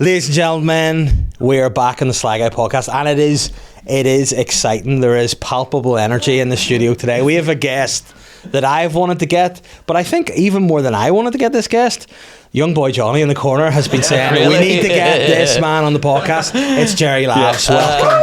Ladies and gentlemen, we are back on the SLY podcast, and it is exciting. There is palpable energy in the studio today. We have a guest that I've wanted to get, but I think even more than I wanted to get this guest, young boy Johnny in the corner has been saying, really? We need to get this man on the podcast. It's Gerry Lavz. Welcome.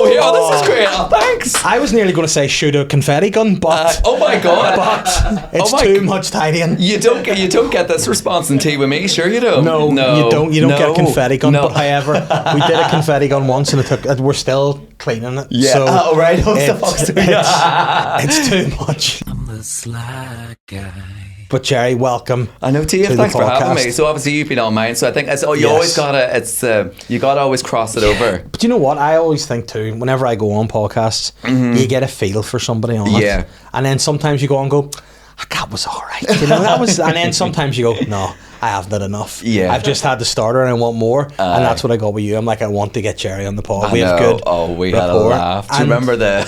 This is great. Oh, thanks. I was nearly going to say shoot a confetti gun, but oh my god, but it's too much tidying. You don't get this response in tea with me. Sure you do. No, you don't get a confetti gun. But however, we did a confetti gun once, and we're still cleaning it. Yeah. So oh right. It's too much. I'm the SLY guy. But Gerry, welcome. I know, Tia. Thanks for having me. So obviously you've been on mine. So I think always gotta. You gotta always cross it over. But you know what? I always think too. Whenever I go on podcasts, you get a feel for somebody on it, and then sometimes you go and go, "That was all right," you know. That was, and then sometimes you go, "No, I haven't had enough. I've just had the starter and I want more." And that's what I got with you. I'm like, I want to get Gerry on the pod. We have good. Oh, we rapport. had a laugh. Do you remember the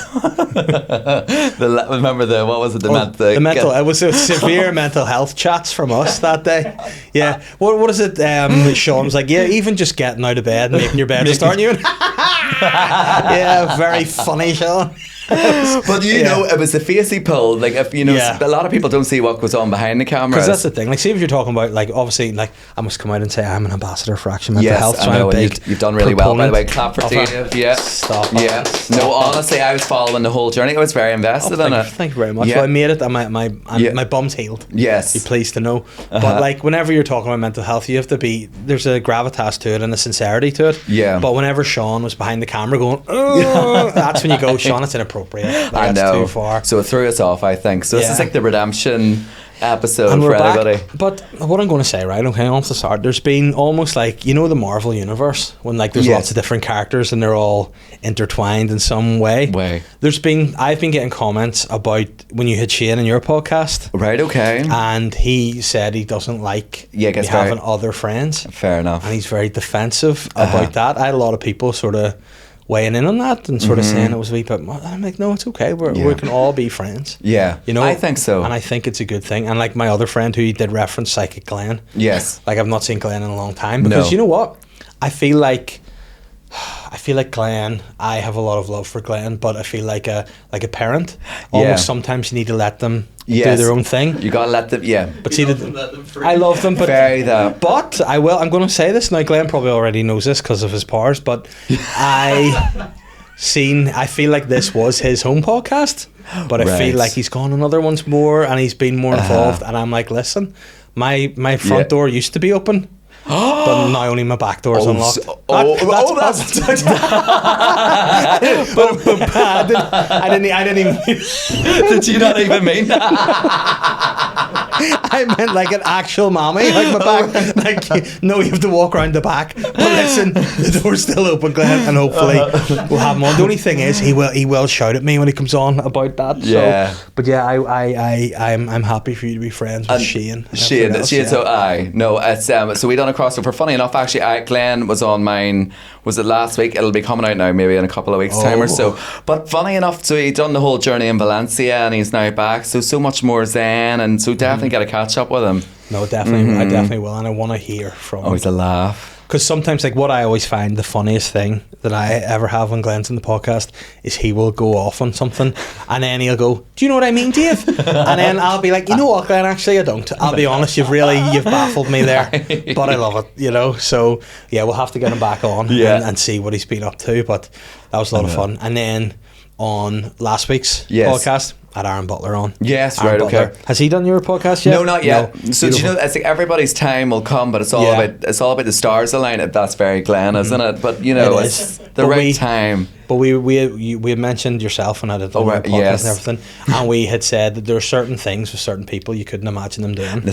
what was it? The mental. It was a severe mental health chats from us that day. Yeah. What is it? Sean was like, yeah, even just getting out of bed and making your bed, just aren't you? Yeah, very funny, Sean. But you know, it was the face he pulled. Like, if you know, a lot of people don't see what goes on behind the camera. Because that's the thing. Like, see if you're talking about, like, obviously, like, I must come out and say I'm an ambassador for Action Mental Health. So I know, I'm a big you've done really well, by the way. Clap for Tia. Yeah. Stop. Yeah. No, honestly, I was following the whole journey. I was very invested in it. Thank you very much. Well, I made it, and my bum's healed. Yes. Be pleased to know. But like, whenever you're talking about mental health, you have to be. There's a gravitas to it and a sincerity to it. Yeah. But whenever Sean was behind the camera going, oh, that's when you go, Sean, it's inappropriate. Like, that's too far. So it threw us off, I think. So this is like the redemption episode and for everybody. But what I'm going to say, right, okay, off the start, there's been almost like, you know, the Marvel universe, when like there's lots of different characters and they're all intertwined in some way. I've been getting comments about when you had Shane in your podcast. Right, okay. And he said he doesn't like having other friends. Fair enough. And he's very defensive about that. I had a lot of people sort of weighing in on that and sort of saying it was a wee bit. I'm like, no, it's okay. We can all be friends. Yeah, you know, I think so, and I think it's a good thing. And like my other friend who did reference Psychic Glenn. Yes, like I've not seen Glenn in a long time because you know what? I feel like Glenn. I have a lot of love for Glenn, but I feel like a parent. Almost sometimes you need to let them do their own thing. You gotta let them. Yeah, but see, I love them, but But I will. I'm going to say this now. Glenn probably already knows this because of his powers, but I feel like this was his home podcast, but I feel like he's gone on other ones more, and he's been more involved. And I'm like, listen, my front door used to be open. But now only my back door is unlocked. That's I didn't even. Did you not even mean that? I meant like an actual mommy, like my back. Like, no, you have to walk around the back. But listen, the door's still open, Glenn, and hopefully we'll have him on. The only thing is, he will shout at me when he comes on about that. Yeah. So, but yeah, I'm happy for you to be friends with Shane. Shane. So it's so we done a crossover. Funny enough, actually, Glenn was on mine. Was it last week? It'll be coming out now, maybe in a couple of weeks' time or so. But funny enough, so he done the whole journey in Valencia, and he's now back. So much more zen, and so definitely got to catch up with him. No, definitely, I definitely will, and I want to hear from him. Always a laugh. Because sometimes, like, what I always find the funniest thing that I ever have when Glenn's in the podcast is he will go off on something, and then he'll go, "Do you know what I mean, Dave?" And then I'll be like, "You know what, Glenn? Actually, I don't. I'll be honest. You've baffled me there, but I love it. You know." So yeah, we'll have to get him back on and see what he's been up to. But that was a lot of fun. And then on last week's podcast, had Aaron Butler on. Yes, Aaron right, Butler. okay. Has he done your podcast yet? No, not yet. No. So do you know, it's like everybody's time will come, but it's all about the stars align. That's very Glenn, isn't it? But you know, it's the right time. But we had mentioned yourself and I did the podcast and everything, and we had said that there are certain things with certain people you couldn't imagine them doing.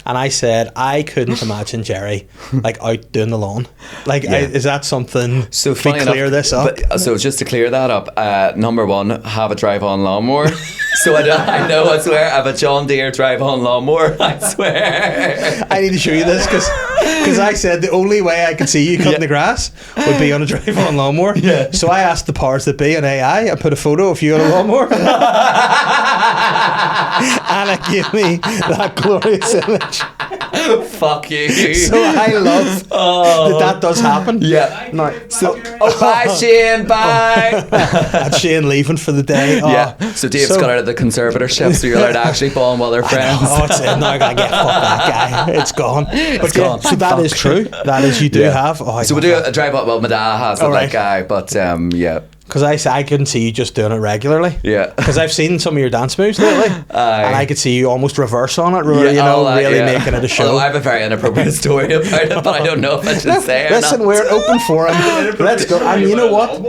And I said I couldn't imagine Gerry like out doing the lawn. Like, is that something? So we clear this up. So just to clear that up, number one, have a drive-on lawnmower. So I know, I swear, I have a John Deere drive-on lawnmower. I swear. I need to show you this because I said the only way I could see you cutting the grass would be on a drive-on lawnmower. Yeah. So I asked the powers that be in AI. I put a photo of you on a lawnmower, and it gave me that glorious image. Fuck you. So I love that does happen. Yeah. No, so Bye, Shane. Bye. and Shane leaving for the day. Yeah. So Dave's got out of the conservatorship, so you're allowed to actually fall in while they're friends. Oh, it's it. Now I gotta get fuck that guy. It's gone. But yeah, gone. so that is true. That is, you do have. Oh, So we do a drive up. Well, my dad has it, right. that guy, but yeah. Because I couldn't see you just doing it regularly. Yeah. Because I've seen some of your dance moves lately, and I could see you almost reverse on it, really, making it a show. Although I have a very inappropriate story about it, but I don't know if I should say it. Listen, we're an open forum. Let's go. And you know what?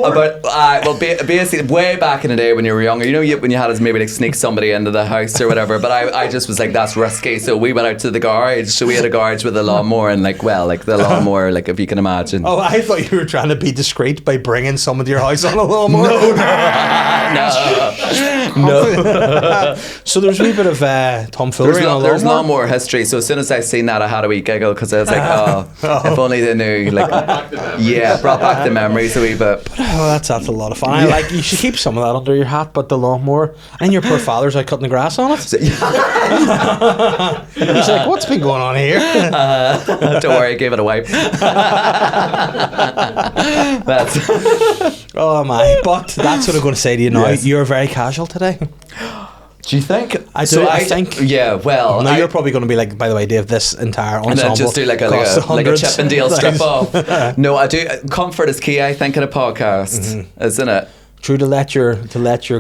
Basically, way back in the day when you were younger, when you had to maybe like sneak somebody into the house or whatever. But I just was like, that's risky. So we went out to the garage. So we had a garage with a lawnmower and the lawnmower, like if you can imagine. Oh, I thought you were trying to be discreet by bringing someone to your house on a lawnmower. No. So there's a wee bit of tomfoolery. There's lawnmower history. So as soon as I seen that, I had a wee giggle because I was like, if only they knew. Like, brought back the memories a wee bit. But, that's a lot of fun. I like. You should keep some of that under your hat. But the lawnmower and your poor father's out cutting the grass on it. He's like, what's been going on here? Don't worry, I gave it a wipe. Oh my! But that's what I'm going to say to you now. Yes. You're very casual today. Do you think? I do. I think. Yeah. Well, no, you're probably going to be like, by the way, Dave, this entire ensemble. And then just do like a Chippendale strip off. No, I do. Comfort is key, I think, in a podcast, isn't it? True, to let your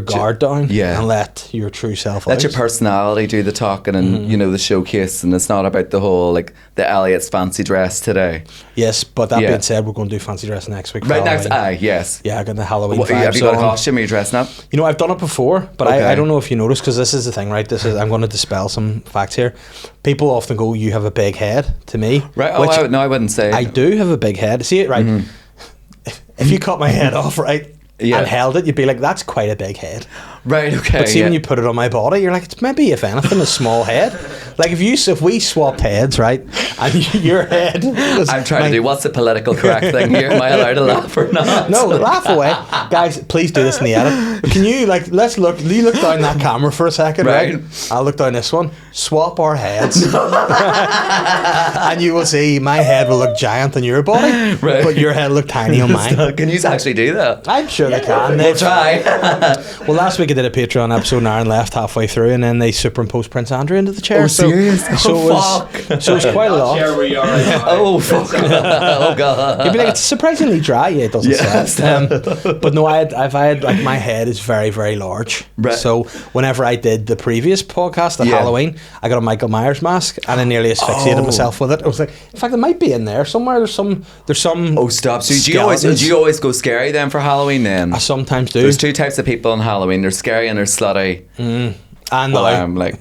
guard down, yeah, and let your true self let out. Your personality do the talking, and the showcase, and it's not about the whole the Elliott's fancy dress today. Yes, but that being said, we're going to do fancy dress next week. Right, next, yes. Yeah, I got the Halloween vibes. Have you got a costume? Are you dressing up? I've done it before, but I don't know if you noticed, because this is the thing, right? I'm going to dispel some facts here. People often go, "You have a big head," to me. Right. Oh, I wouldn't say. I do have a big head. See it, right? If you cut my head off, right? Yeah. And held it, you'd be like, that's quite a big head. Right, okay. But see, when you put it on my body, you're like, it's maybe, if anything, a small head. Like, if we swapped heads, right, and your head was... I'm trying to do, what's the political correct thing here? Am I allowed to laugh or not? No, laugh away. Guys, please do this in the edit. Can you, let's look, you look down that camera for a second, right? I'll look down this one. Swap our heads. And you will see my head will look giant on your body, but your head will look tiny on mine. Can you actually do that? I'm sure they can. We'll try. Well, last week I did a Patreon episode and Aaron left halfway through, and then they superimposed Prince Andrew into the chair. Oh, serious? So it was quite a lot. Oh, fuck. Oh, God. You'd be like, it's surprisingly dry. Yeah, it doesn't say. But no, I've had, my head is very, very large. Right. So whenever I did the previous podcast at Halloween, I got a Michael Myers mask and I nearly asphyxiated myself with it. I was like, in fact, it might be in there somewhere. There's some. Oh, stop. So do you always go scary then for Halloween then? I sometimes do. There's two types of people on Halloween. There's scary and there's slutty. And I'm like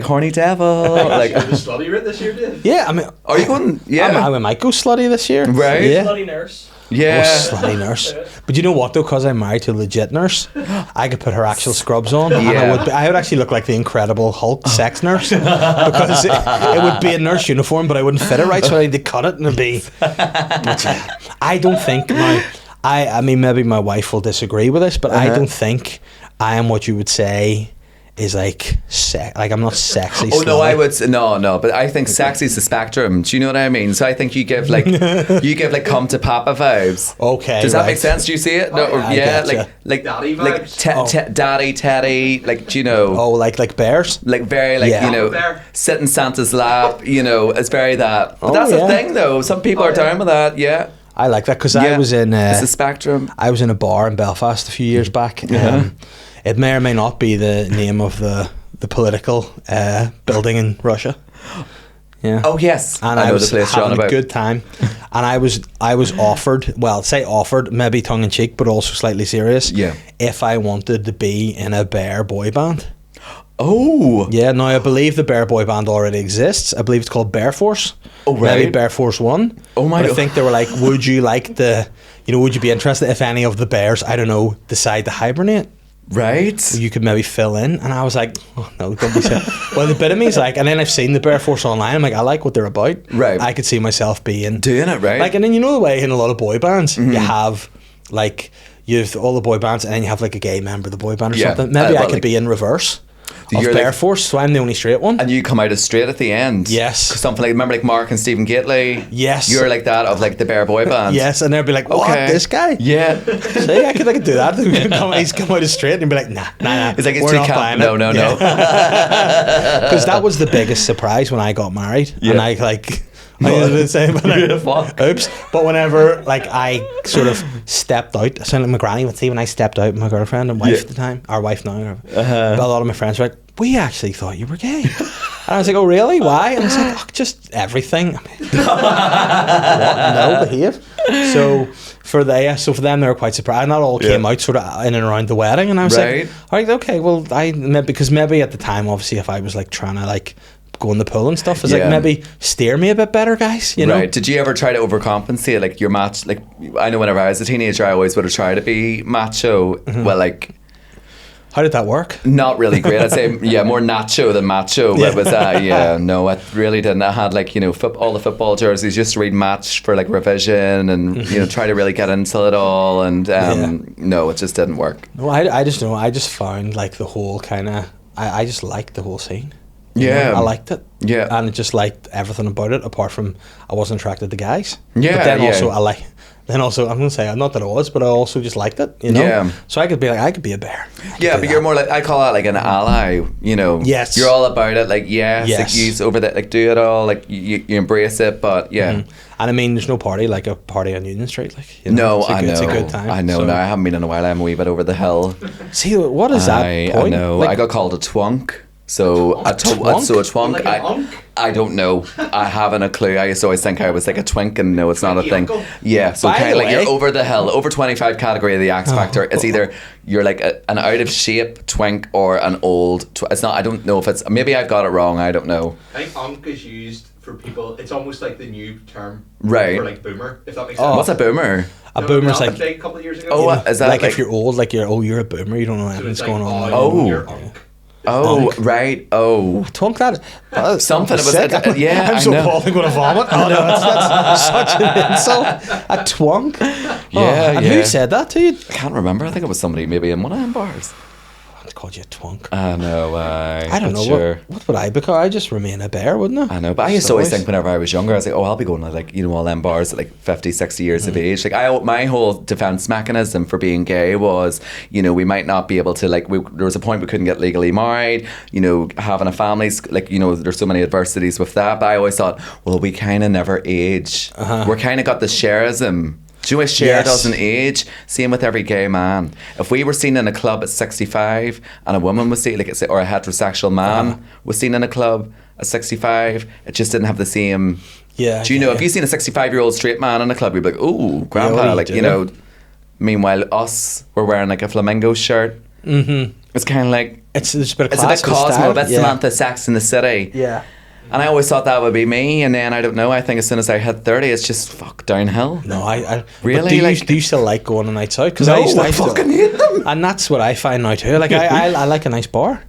horny devil. Like, the slutty right this year, Dave? Yeah, I mean, are you going? Yeah, I might go slutty this year. Right? Yeah. Slutty nurse. Yeah, slutty nurse. But you know what though? Because I'm married to a legit nurse, I could put her actual scrubs on. Yeah. And I would actually look like the Incredible Hulk sex nurse, because it would be a nurse uniform, but I wouldn't fit it right, so I need to cut it and it'd be. I don't think I mean, maybe my wife will disagree with this, but I don't think I am what you would say is like I'm not sexy. Oh, no, I would say, no, but I think sexy is the spectrum. Do you know what I mean? So I think you give come to papa vibes. Okay, does that make sense? Do you see it? No, like daddy vibes. Daddy, Teddy, do you know? Oh, like bears, very sit in Santa's lap. It's very that. But that's the thing, though. Some people are down with that. Yeah. I like that because I was in. It's a spectrum. I was in a bar in Belfast a few years back. It may or may not be the name of the political building in Russia. Yeah. Oh yes. And I was having a good time, and I was offered. Well, say offered, maybe tongue in cheek, but also slightly serious. Yeah. If I wanted to be in a bear boy band. Oh. Yeah. Now I believe the bear boy band already exists. I believe it's called Bear Force. Oh, right. Maybe Bear Force 1. Oh my God. I think they were like, would you like would you be interested if any of the bears, I don't know, decide to hibernate? Right. You could maybe fill in. And I was like, oh no, don't be silly. Well, the bit of me is like, and then I've seen the Bear Force online. I'm like, I like what they're about. Right. I could see myself being doing it, right? Like, and then you know the way in a lot of boy bands, you have like, you have all the boy bands and then you have like a gay member of the boy band or something. Maybe I could be in reverse. of You're Bear like- Force, so I'm the only straight one. And you come out as straight at the end. Yes. Something like, remember like Mark and Stephen Gately? Yes. You're like that of like the Bear Boy Band. Yes, and they'll be like, what, Okay. this guy? Yeah. See, I could do that. He's come out as straight and be like, nah. It's like, it's we're too not camp. buying No, it. no, no. Because that was the biggest surprise when I got married. And Yeah. I like... I was the same, but oops. But whenever like I sort of stepped out, I sounded like my granny would see when I stepped out with my girlfriend and wife at the time, our wife now. A lot of my friends were like, "We actually thought you were gay," and I was like, "Oh really? Why?" And I was like, "Oh, just everything." I mean, what? No, behave. So for them, they were quite surprised. And that all came out sort of in and around the wedding, and I was Right. like, "All right, okay, well, because maybe at the time, obviously, if I was like trying to like." Go in the pool and stuff. It's Yeah. like maybe steer me a bit better, guys. You know. Right. Did you ever try to overcompensate? Like your match, like I know whenever I was a teenager, I always would have tried to be macho. Mm-hmm. Well, like How did that work? not really great. I'd say more nacho than macho. Yeah. But it was no, I really didn't. I had like all the football jerseys, just to read match for like revision and try to really get into it all. And no, it just didn't work. No, I just know. I just found like the whole kind of. I just liked the whole scene. You Yeah. know, I liked it. Yeah. And I just liked everything about it, apart from I wasn't attracted to guys. Yeah, But then yeah. also Then also I'm gonna say not that I was, but I also just liked it. You know. Yeah. So I could be like, I could be a bear. I could Yeah, do but that. you're more like, I call that like an ally, you know. Yes. You're all about it, like, yes. Yes. Like, you over that, like, do it all, like, you embrace it, but yeah. And I mean, there's no party like a party on Union Street, like. You No, know, it's a I good, know. It's a good time. I know. So- Now I haven't been in a while. I'm a wee bit over the hill. See, what is that I point? know. Like, I got called a twunk. So a twunk? twunk. Like a hunk? I don't know. I haven't a clue. I used to always think I was like a twink, and no, it's not a Twinkie thing. uncle? Yeah. So By kind the of like way- you're over the hill, over 25 category of the X Factor. It's either you're like an out of shape twink or an old. It's not. I don't know if it's. Maybe I've got it wrong. I don't know. I think unk is used for people. It's almost like the new term Right. for like boomer, if that makes Oh. sense. What's a boomer? a No, boomer's that like. was big a couple of years ago. Oh, is that like, like if you're old, like you're a boomer, you don't know So anything's it's like, going on. Oh. you're unk. Oh, right. Oh. Twunk that. Something I'm was- sick. yeah, I'm I so know. appalled I'm going to vomit. Oh no, that's such an insult. A twunk. Yeah, and yeah. who said that to you? I can't remember. I think it was somebody maybe in one of them bars. I called you a twunk. I know. I don't know. Sure. What would I become? I just remain a bear, wouldn't I? I know, but I used to always think whenever I was younger, I was like, oh, I'll be going to like, all them bars at like 50, 60 years of age. Like my whole defense mechanism for being gay was, we might not be able to there was a point we couldn't get legally married, having a family, like, there's so many adversities with that. But I always thought, well, we kind of never age. We're kind of got the shareism. Do you know Cher Yes. doesn't age? Same with every gay man. If we were seen in a club at 65 and a woman was seen, or a heterosexual man was seen in a club at 65, it just didn't have the same. Yeah. Do you know, if you seen a 65-year-old straight man in a club, you'd be like, ooh, grandpa, what do you do? Meanwhile, us, we're wearing like a flamingo shirt. Mm-hmm. It's kind of like, It's a bit of it's a bit class, Cosmo, style. a bit Yeah. Samantha Sex in the City. Yeah. And I always thought that would be me, and then I don't know. I think as soon as I hit 30, it's just downhill. No, I Really? But Like- do you still like going on nights out? Because No, I I fucking hate them. And that's what I find now too. Like I like a nice bar.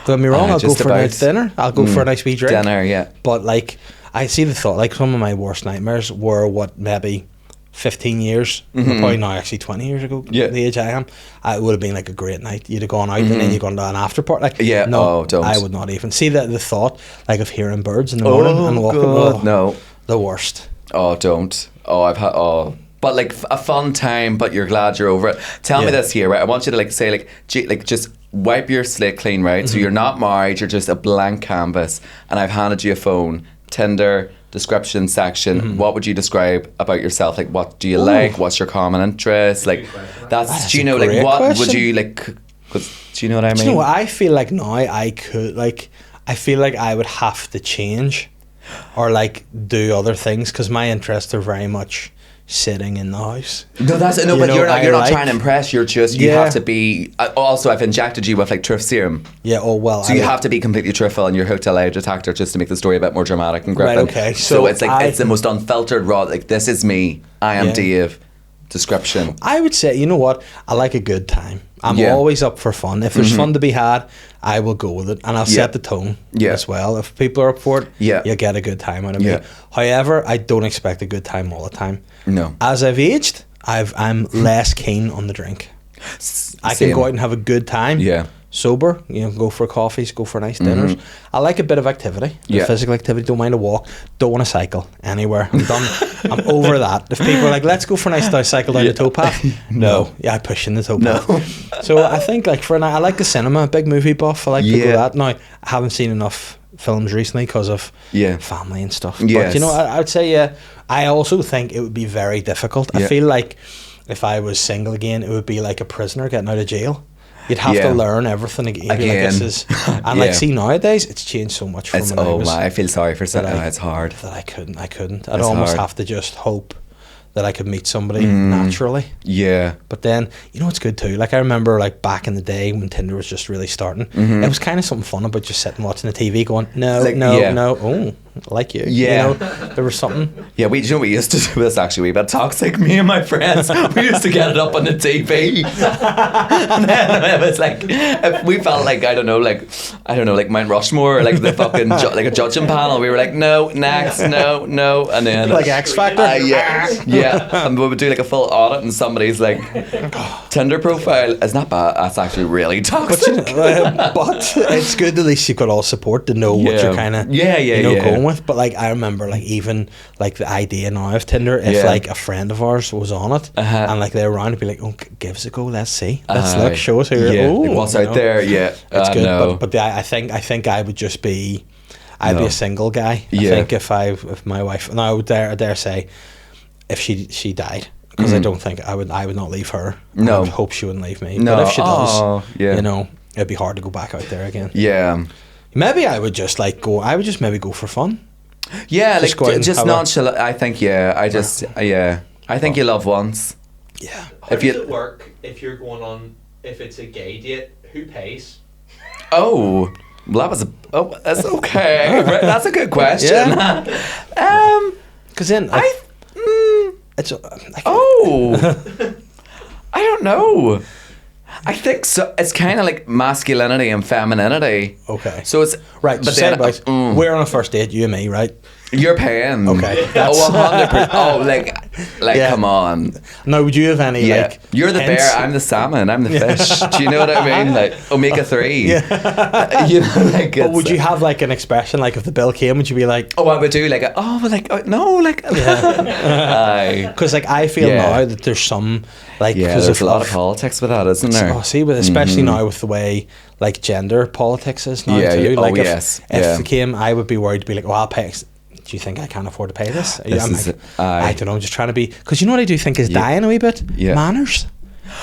Don't get me wrong. I'll go just for a about. nice dinner. I'll go for a nice wee drink. Dinner, yeah. But like I see the thought. Like some of my worst nightmares were what maybe 15 years, or probably now actually 20 years ago. Yeah. The age I am, it would have been like a great night. You'd have gone out and then you'd gone to an after party. Like Yeah, no, oh, don't. I would not even see the thought like of hearing birds in the morning and walking. God, Oh, no. the worst. Oh, don't. Oh, I've had. Oh, but like a fun time. But you're glad you're over it. Tell me Yeah. this here, right? I want you to like say like, just wipe your slate clean, right? So you're not married. You're just a blank canvas, and I've handed you a phone, Tinder. Description section. What would you describe about yourself? Like, what do you like? What's your common interest? Like, That's do you a know? Like, great what would question. you like? 'Cause do you know what I mean? Do you know what I feel like now? I could like. I feel like I would have to change, or like do other things because my interests are very much sitting in the house. No, that's no, You but know, you're not. I You're not like- trying to impress. You're just. You Yeah. have to be. Also, I've injected you with like truth serum, Yeah. Oh well. so you have to be completely truthful, and you're hooked to lie detector just to make the story a bit more dramatic and gripping. Right, okay. So, So it's like it's the most unfiltered, raw. Like this is me. I am Yeah. Dave. Description. I would say, you know what? I like a good time. I'm Yeah. always up for fun. If there's fun to be had, I will go with it, and I'll Yeah. set the tone Yeah. as well. If people are up for it, Yeah. you get a good time out of Yeah. me. However, I don't expect a good time all the time. No. As I've aged, I'm less keen on the drink. I can Same. go out and have a good time. Yeah. sober, go for coffees, go for nice dinners. I like a bit of activity, physical activity. Don't mind a walk. Don't want to cycle anywhere. I'm done. I'm over that. If people are like, let's go for a nice cycle down the towpath, no, I push in the towpath. So I think like for a night, I like the cinema, a big movie buff. I like to go that. Now I haven't seen enough films recently because of family and stuff. But I would say I also think it would be very difficult. I feel like if I was single again, it would be like a prisoner getting out of jail. You'd have to learn everything again. Like, this is, and like, see, nowadays it's changed so much from when I was. I feel sorry for saying it's hard. That I couldn't. I'd almost have to just hope that I could meet somebody naturally. Yeah. But then, it's good too. Like, I remember, like, back in the day when Tinder was just really starting, it was kind of something fun about just sitting watching the TV going, no, oh, I like you. Yeah. There was something. Yeah, we used to do this actually. We were toxic, me and my friends. We used to get it up on the TV. And then it was like, if we felt like, I don't know, like Mount Rushmore, or like the fucking, like a judging panel. We were like, no, next, no. And then. Like X Factor? Yeah. And we would do like a full audit and somebody's like, Tinder profile is not bad. That's actually really toxic. But it's good at least you've got all support to know what you're kind of going with. But like I remember like even like the idea now of Tinder, if like a friend of ours was on it and like they're around, it'd be like, oh, give us a go, let's see, let's look, show us who you're what's out there. It's good. But I think I would just be be a single guy. I think if my wife, and I dare say, if she died, because I don't think I would not leave her. I would hope she wouldn't leave me. But if she does, it'd be hard to go back out there again. Maybe I would just like go. I would just maybe go for fun. Yeah, just nonchalant. I think I think you love once. Yeah. How does it work if you're going on, if it's a gay date? Who pays? Oh, well, that's okay. Right, that's a good question. Because then it's I don't know. I think so. It's kind of like masculinity and femininity. Okay. So it's right. But then we're on a first date, you and me, right? You're paying. Okay. 100%. Oh, come on. Now, would you have any like? You're the bear. I'm the salmon. I'm the fish. Do you know what I mean? Like omega-3. Yeah. But would you have like an expression like if the bill came? Would you be like? Oh, I would do no. Because like I feel now that there's some like there's a lot of politics with that, isn't there? Oh, see, but especially now with the way like gender politics is now too. Like if it came, I would be worried to be like, oh, I'll pay. Do you think I can't afford to pay this? I don't know. I'm just trying to be, because you know what I do think is dying a wee bit. Manners,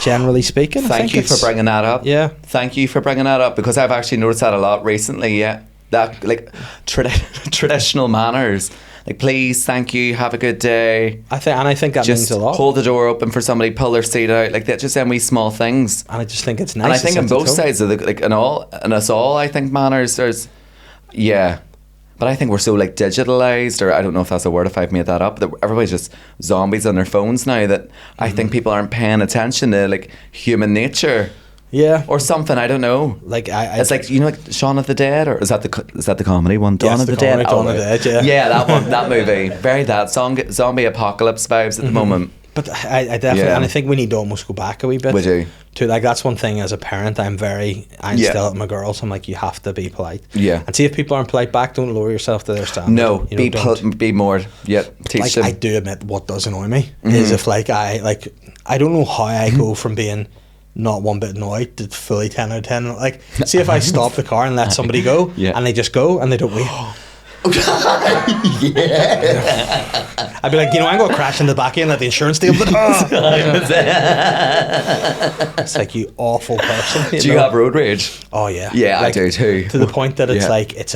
generally speaking. Thank you for bringing that up. Yeah. Thank you for bringing that up, because I've actually noticed that a lot recently. Yeah, that like traditional manners. Like, please, thank you, have a good day. I think that means a lot. Hold the door open for somebody, pull their seat out, like that. Just wee small things. And I just think it's nice. And I think on both sides of and us all, I think manners. But I think we're so like digitalized, or I don't know if that's a word, if I've made that up, that everybody's just zombies on their phones now, that I think people aren't paying attention to like human nature. Yeah. Or something, I don't know. Like it's like, like Shaun of the Dead, or is that the comedy one? Dawn of the Dead. Dawn of the Dead, yeah. Yeah, that one, that movie. Very zombie apocalypse vibes at the moment. But I definitely, and I think we need to almost go back a wee bit. We do. To like, that's one thing as a parent, I'm still at my girls. I'm like, you have to be polite. Yeah. And see if people aren't polite back, don't lower yourself to their standard. No, be more. Yeah, teach them. I do admit what does annoy me is if like I don't know how I go from being not one bit annoyed to fully 10 out of 10. Like, see if I stop the car and let somebody go, and they just go and they don't wait. I'd be like, I'm going to crash in the back end, let the insurance deal with it. It's like, you awful person. Do you have road rage? Oh yeah. Yeah, like, I do too. To the point that it's like it's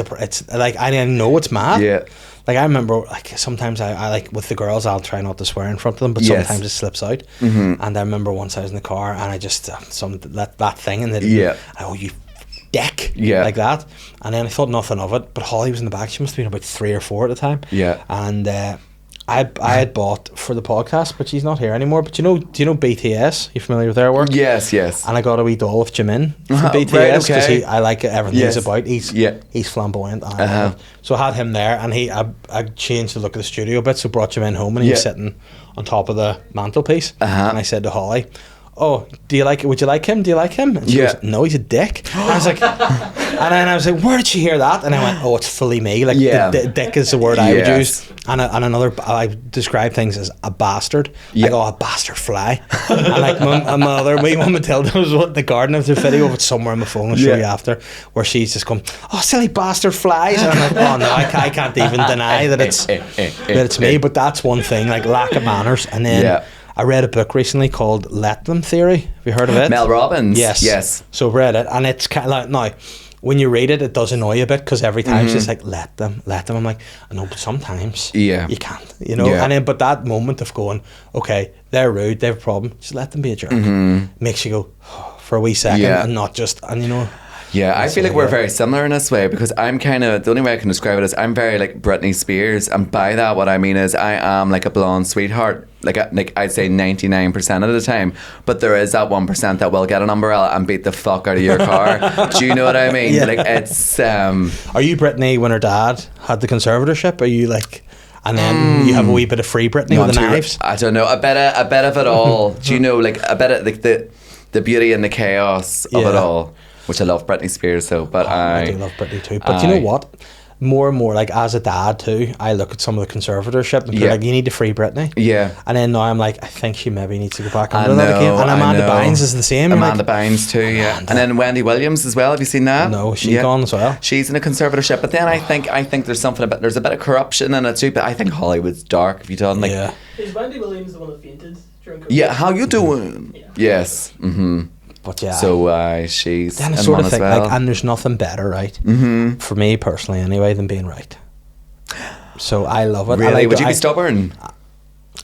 like I know it's mad. Yeah. Like I remember, like sometimes I like with the girls, I'll try not to swear in front of them, but sometimes it slips out. And I remember once I was in the car and I just that thing and then you dick, like that, and then I thought nothing of it. But Holly was in the back; she must have been about 3 or 4 at the time. Yeah, and I had bought for the podcast, but she's not here anymore. But do you know BTS? You familiar with their work? Yes. And I got a wee doll of Jimin from BTS because I like everything he's about. He's flamboyant. So I had him there, and I changed the look of the studio a bit. So brought Jimin home, and he was sitting on top of the mantelpiece. And I said to Holly, oh, would you like him? Do you like him? And she Yeah. goes, no, he's a dick. I was like, and then I was like, where did she hear that? And I went, oh, it's fully me. Like, Yeah. dick is the word I would Yes. use. And another, I describe things as a bastard. Yeah. I go, a bastard fly. And like my other wee one Matilda was in the garden of the video of it somewhere on my phone. I'll show Yeah. you after, where she's just going, oh, silly bastard flies. And I'm like, oh no, I can't even deny that it's me. But that's one thing, like lack of manners. And then Yeah. I read a book recently called Let Them Theory. Have you heard of it? Mel Robbins. Yes. Yes. So I've read it, and it's kind of like, now, when you read it, it does annoy you a bit, because every time it's just like, let them. I'm like, I know, but sometimes Yeah. you can't, you know? Yeah. And then, but that moment of going, okay, they're rude, they have a problem, just let them be a jerk. Makes you go, for a wee second, Yeah. and not just, and you know... Yeah, I feel like So, we're yeah. very similar in this way, because I'm kind of, the only way I can describe it is I'm very like Britney Spears, and by that what I mean is I am like a blonde sweetheart, like I'd say 99% of the time, but there is that 1% that will get an umbrella and beat the fuck out of your car. Do you know what I mean? Yeah. Like it's Are you Britney when her dad had the conservatorship? Are you like... And then you have a wee bit of free Britney with the knives? I don't know, a bit of it all. Do you know, like a bit of like the beauty and the chaos of it Yeah. all, which I love Britney Spears so, but I do love Britney too. But you know what? More and more, like as a dad too, I look at some of the conservatorship and be Yeah. like, you need to free Britney. Yeah. And then now I'm like, I think she maybe needs to go back I under that again. know, And I Amanda know. Bynes is the same. Amanda like, Bynes too, yeah. Amanda. And then Wendy Williams as well. Have you seen that? No, she's gone as well. She's in a conservatorship, but then I think there's there's a bit of corruption in it too. But I think Hollywood's dark. Have you done like? Yeah. Is Wendy Williams the one that fainted during COVID? Yeah. How you doing? Yeah. Yes. Mm-hmm. But yeah. So she's then I in sort one of as think, well. like, and there's nothing better, right? For me personally, anyway, than being right. So I love it. Really? I like Would you I- be stubborn?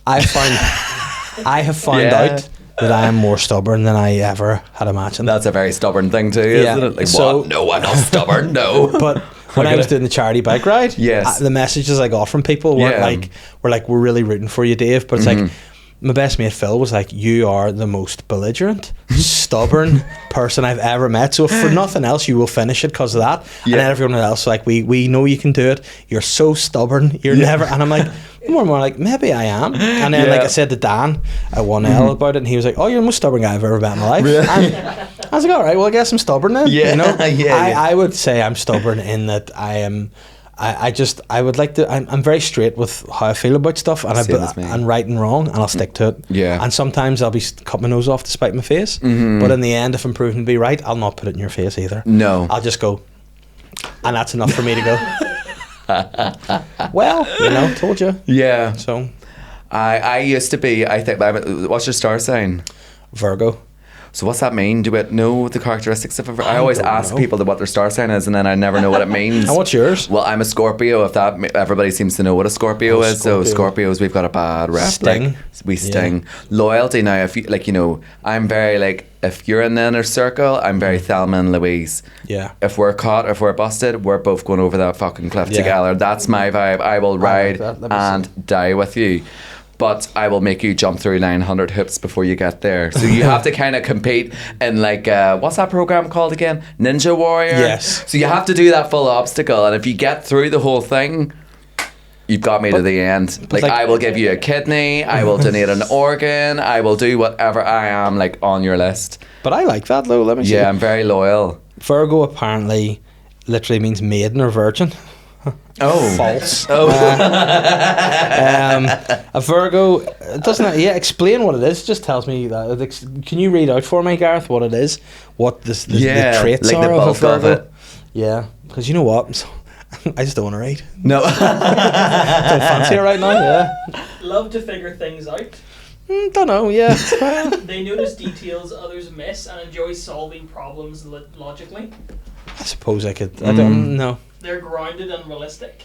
I have found Yeah. out that I am more stubborn than I ever had imagined. That's a very stubborn thing too, Yeah. isn't it? Like So- what? No, I'm not stubborn. No. But when I was doing the charity bike ride, Yes. the messages I got from people weren't Yeah. like, we're really rooting for you, Dave. But it's like, my best mate Phil was like, you are the most belligerent, stubborn person I've ever met. So if for nothing else, you will finish it because of that. Yeah. And then everyone else, like, we know you can do it. You're so stubborn. You're never. And I'm like, more and more like, maybe I am. And then like I said to Dan at 1L about it, and he was like, oh, you're the most stubborn guy I've ever met in my life. Really? And I was like, all right, well, I guess I'm stubborn then. Yeah, You know? yeah. I would say I'm stubborn in that I am. I would like to. I'm very straight with how I feel about stuff, and Same as me. and right and wrong, and I'll stick to it. Yeah. And sometimes I'll be cut my nose off to spite my face, but in the end, if I'm proven to be right, I'll not put it in your face either. No. I'll just go, and that's enough for me to go. Well, you know, told you. Yeah. So, I used to be. I think. What's your star sign? Virgo. So what's that mean? Do we know the characteristics of it? I always don't ask know. people what their star sign is, and then I never know what it means. And what's yours? Well, I'm a Scorpio. If that everybody seems to know what a Scorpio is, so Scorpio. Scorpios we've got a bad rep. Sting. Like, we sting. Loyalty now. If you like, you know, I'm very like. If you're in the inner circle, I'm very Thelma and Louise. Yeah. If we're caught, if we're busted, we're both going over that fucking cliff Yeah. together. That's my vibe. I will ride that. Let me and die with you. But I will make you jump through 900 hoops before you get there. So you have to kind of compete in like, what's that program called again? Ninja Warrior? Yes. So you have to do that full obstacle. And if you get through the whole thing, you've got me to the end. Like, like- I will give you a kidney. I will donate an organ. I will do whatever I am like on your list. But I like that though. Let me see. Yeah, I'm very loyal. Virgo apparently literally means maiden or virgin. Oh. False. Oh. A Virgo doesn't. Yeah, explain what it is. Just tells me that. Can you read out for me, Gareth, what it is? What the Yeah, traits like are the of a bulk of Virgo? it. Yeah, because you know what, I just don't want to read. No. Don't fancy it right now. Yeah, Love to figure things out. don't know. Yeah, well, They notice details others miss and enjoy solving problems logically. I suppose I could. I don't know. They're grounded and realistic.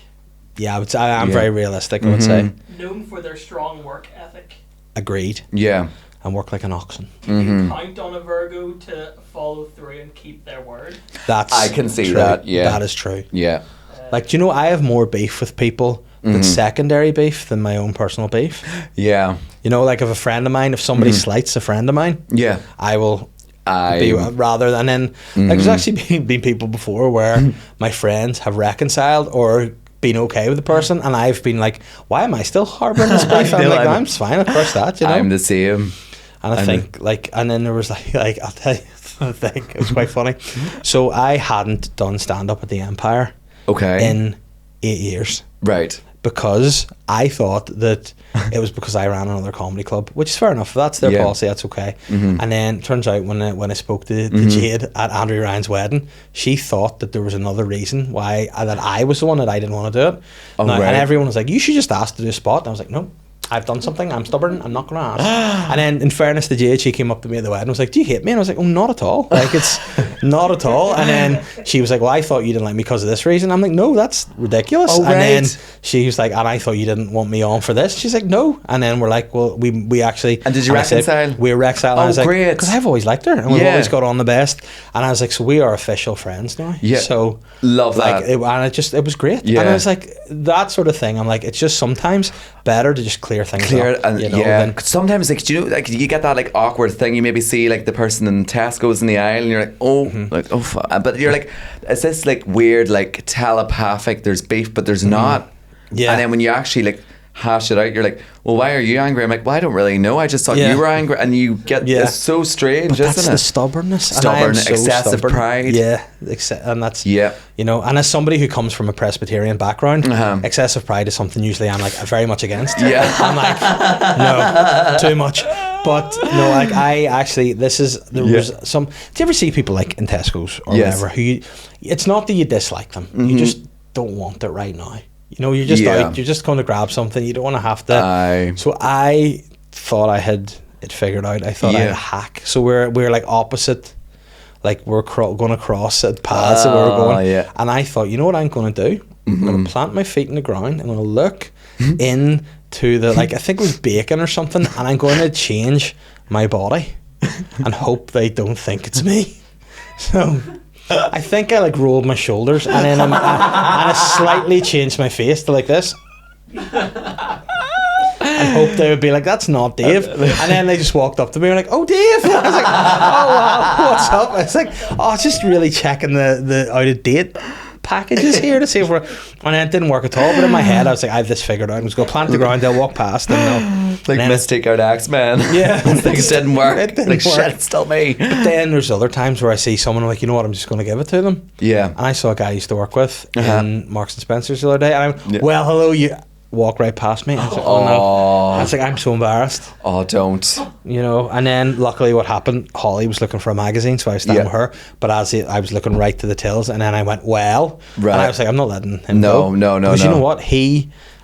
Yeah, I would say I am Yeah. very realistic. I would say. Known for their strong work ethic. Agreed. Yeah. And work like an oxen. You can count on a Virgo to follow through and keep their word. That's. I can see true. that, yeah. that is true. Yeah. Like, do you know, I have more beef with people that's secondary beef than my own personal beef. Yeah. You know, like if a friend of mine, if somebody slights a friend of mine, Yeah. I will be rather than then. Like, there's actually been people before where my friends have reconciled or been okay with the person, and I've been like, why am I still harbouring this beef? I'm like, I'm fine, of course that, you know. I'm the same. And I think like, and then there was like I'll tell you the thing. It was quite funny. So I hadn't done stand up at the Empire in 8 years. Right. Because I thought that it was because I ran another comedy club, which is fair enough. If that's their policy, that's okay. And then it turns out when I spoke to Jade at Andrew Ryan's wedding, she thought that there was another reason why that I was the one that I didn't want to do it. And everyone was like, "You should just ask to do a spot." And I was like, "No. I've done something. I'm stubborn. I'm not going to ask." And then, in fairness to Jade, she came up to me at the wedding and was like, "Do you hate me?" And I was like, "Oh, not at all. Like, it's not at all." And then she was like, "Well, I thought you didn't like me because of this reason." I'm like, "No, that's ridiculous." And then she was like, "And I thought you didn't want me on for this." She's like, "No." And then we're like, "Well, we actually." And did you reconcile? We reconciled. Oh, I was great. Because I've always liked her and we've always got on the best. And I was like, "So we are official friends now." Yeah. So love like, that. it was great. Yeah. And I was like, that sort of thing. I'm like, it's just sometimes better to just clear things up. And you know, yeah, sometimes like, do you know, like you get that like awkward thing. You maybe see like the person in Tesco's in the aisle, and you're like, oh, fuck. But you're like, is this like weird, like telepathic? There's beef, but there's not. Yeah. And then when you actually like hash it out, you're like, well, why are you angry? I'm like, well, I don't really know. I just thought you were angry, and you get it's so strange, but isn't that's it? the stubbornness, Excessive pride. Yeah, and that's you know. And as somebody who comes from a Presbyterian background, excessive pride is something usually I'm like very much against. Yeah, I'm like, no, too much. But no, like I actually, was some. Do you ever see people like in Tesco's or whatever who it's not that you dislike them, you just don't want it right now. You know, you're just out, you're just going to grab something. You don't want to have to. So I thought I had it figured out. I thought I had a hack. So we're like opposite, like we're going to cross at paths that we were going. And I thought, you know what I'm going to do? I'm going to plant my feet in the ground. I'm going to look into the, like I think it was bacon or something, and I'm going to change my body and hope they don't think it's me. So I think I like rolled my shoulders and then I slightly changed my face to like this. And hope they would be like, "That's not Dave." And then they just walked up to me and were like, "Oh, Dave." I was like, "Oh, wow, what's up?" It's like, "Oh, just really checking the out of date packages here to see if we're..." And then it didn't work at all. But in my head, I was like, "I have this figured out. I'm just going to plant the ground. They'll walk past and they'll..." Like Mystic out X-Men. Yeah. Things didn't work. It didn't like, work. shit, it's still me. But then there's other times where I see someone, I'm like, you know what, I'm just going to give it to them. Yeah. And I saw a guy I used to work with in Marks and Spencer's the other day, and I went, "Well, hello," you walk right past me. I was like, "Oh no." I was like, "I'm so embarrassed." Oh, don't. You know, and then luckily what happened, Holly was looking for a magazine, so I was standing with her, but I was looking right to the tills, and then I went, "Well," and I was like, I'm not letting him go. No. Because you know what?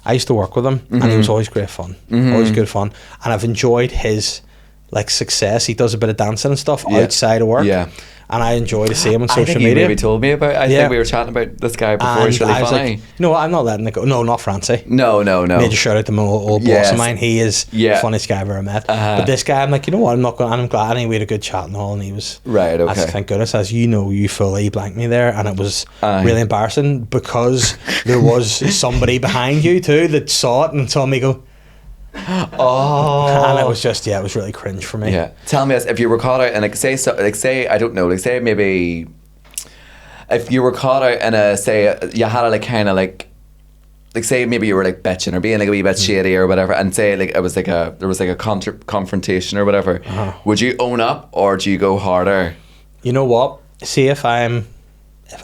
I used to work with him, and he was always great fun. Always good fun. And I've enjoyed his like success. He does a bit of dancing and stuff outside of work. Yeah. And I enjoy to see him on social media. You maybe told me about. I think we were chatting about this guy before. And he's really funny. Like, you know what? I'm not letting it go. No, not Francie. No. Major shout out to my old boss of mine. He is the funniest guy I've ever met. But this guy, I'm like, you know what? I'm not going. And I'm glad. And we had a good chat and all. And he was right. Okay. I thank goodness, as you know, you fully blanked me there, and it was really embarrassing because there was somebody behind you too that saw it and saw me go. And it was just it was really cringe for me. Yeah. Tell me this, if you were caught out and say I don't know, like say maybe if you were caught out in you had a like kind of like say maybe you were like bitching or being like a wee bit shady or whatever, and say like it was like there was like a confrontation or whatever, would you own up or do you go harder? You know what? See, if I'm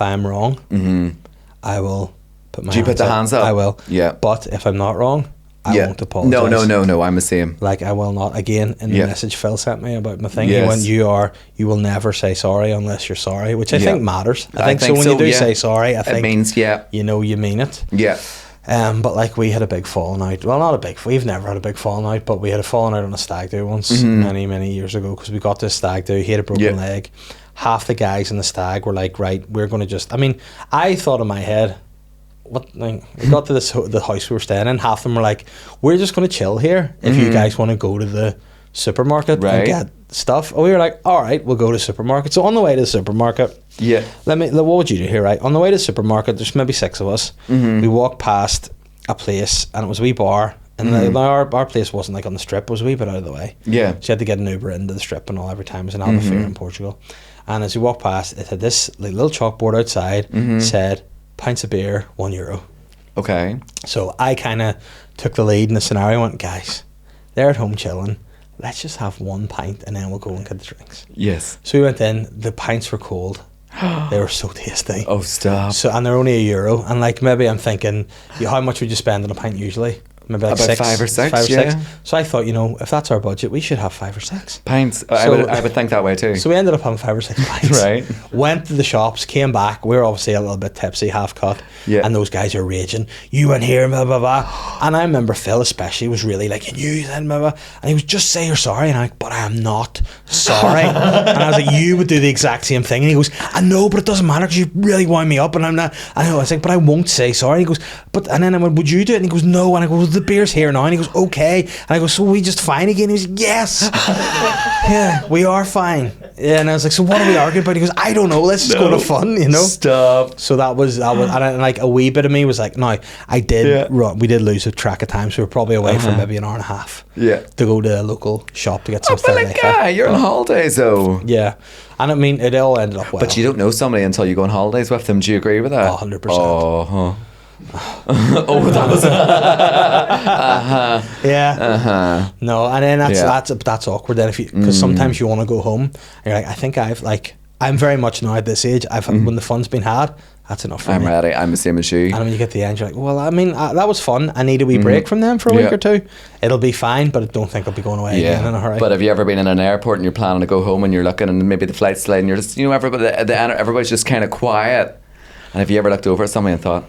wrong, I will put my hands up. Do you put the hands up? I will. Yeah. But if I'm not wrong, I won't apologise. No, I'm the same. Like, I will not. Again, in the message Phil sent me about my thing, he went, you will never say sorry unless you're sorry, which I think matters. I think so when you do say sorry, I think it means, you know you mean it. Yeah. But like, we had a big falling out. Well, we've never had a big falling out, but we had a falling out on a stag do once many years ago, because we got to a stag do, he had a broken leg. Half the guys in the stag were like, right, we're going to just, I thought in my head, we got to the house we were staying in, half of them were like, we're just going to chill here if you guys want to go to the supermarket and get stuff. And we were like, all right, we'll go to the supermarket. So on the way to the supermarket, what would you do here, right? On the way to the supermarket, there's maybe 6 of us. We walked past a place, and it was a wee bar, and our place wasn't like on the strip, it was a wee bit out of the way. So you had to get an Uber into the strip and all every time. It was an Albufeira in Portugal. And as we walked past, it had this like, little chalkboard outside, said, pints of beer, €1. Okay. So I kind of took the lead in the scenario and went, guys, they're at home chilling. let's just have 1 pint and then we'll go and get the drinks. Yes. So we went in. The pints were cold. They were so tasty. Oh, stop. So, and they're only €1. And like, maybe I'm thinking, how much would you spend on a pint usually? Maybe like About 5 or 6, yeah. So I thought, if that's our budget, we should have 5 or 6 pints. I would think that way too. So we ended up having 5 or 6 pints. Right. Went to the shops, came back. We were obviously a little bit tipsy, half cut. Yeah. And those guys are raging. You went here, blah, blah, blah. And I remember Phil especially was really like, and you then, blah, blah. And he was, just say you're sorry. And I'm like, but I am not sorry. And I was like, you would do the exact same thing. And he goes, I know, but it doesn't matter because you really wind me up. And I'm not. I was like, but I won't say sorry. And he goes, and then I went, would you do it? And he goes, no. And I go, well, the beer's here now. And he goes, okay. And I go, so we just fine again? He was, yes. Yeah, we are fine. Yeah, and I was like, so what are we arguing about? He goes, I don't know. Let's just go to fun, Stop. So that was, and like a wee bit of me was like, no, we did lose a track of time. So we were probably away for maybe an hour and a half. Yeah. To go to a local shop to get some But like, you're on holidays though. Yeah. And I mean, it all ended up well. But you don't know somebody until you go on holidays with them. Do you agree with that? 100%. Oh, huh. Oh, that was yeah. No, and then that's awkward then because sometimes you want to go home and you're like, I think I'm very much now at this age. When the fun's been had, that's enough for me. I'm ready. I'm the same as you. And when you get to the end, you're like, well, I mean, that was fun. I need a wee break from them for a week or two. It'll be fine, but I don't think I'll be going away again in a hurry. But have you ever been in an airport and you're planning to go home and you're looking and maybe the flight's delayed and you're just, everybody's just kind of quiet. And have you ever looked over at somebody and thought,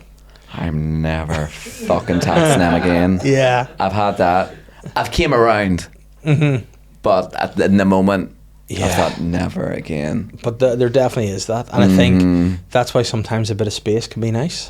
I'm never fucking taxing them again? Yeah. I've had that. I've came around. Mm-hmm. But in the moment, I thought, never again. But there definitely is that. And I think that's why sometimes a bit of space can be nice.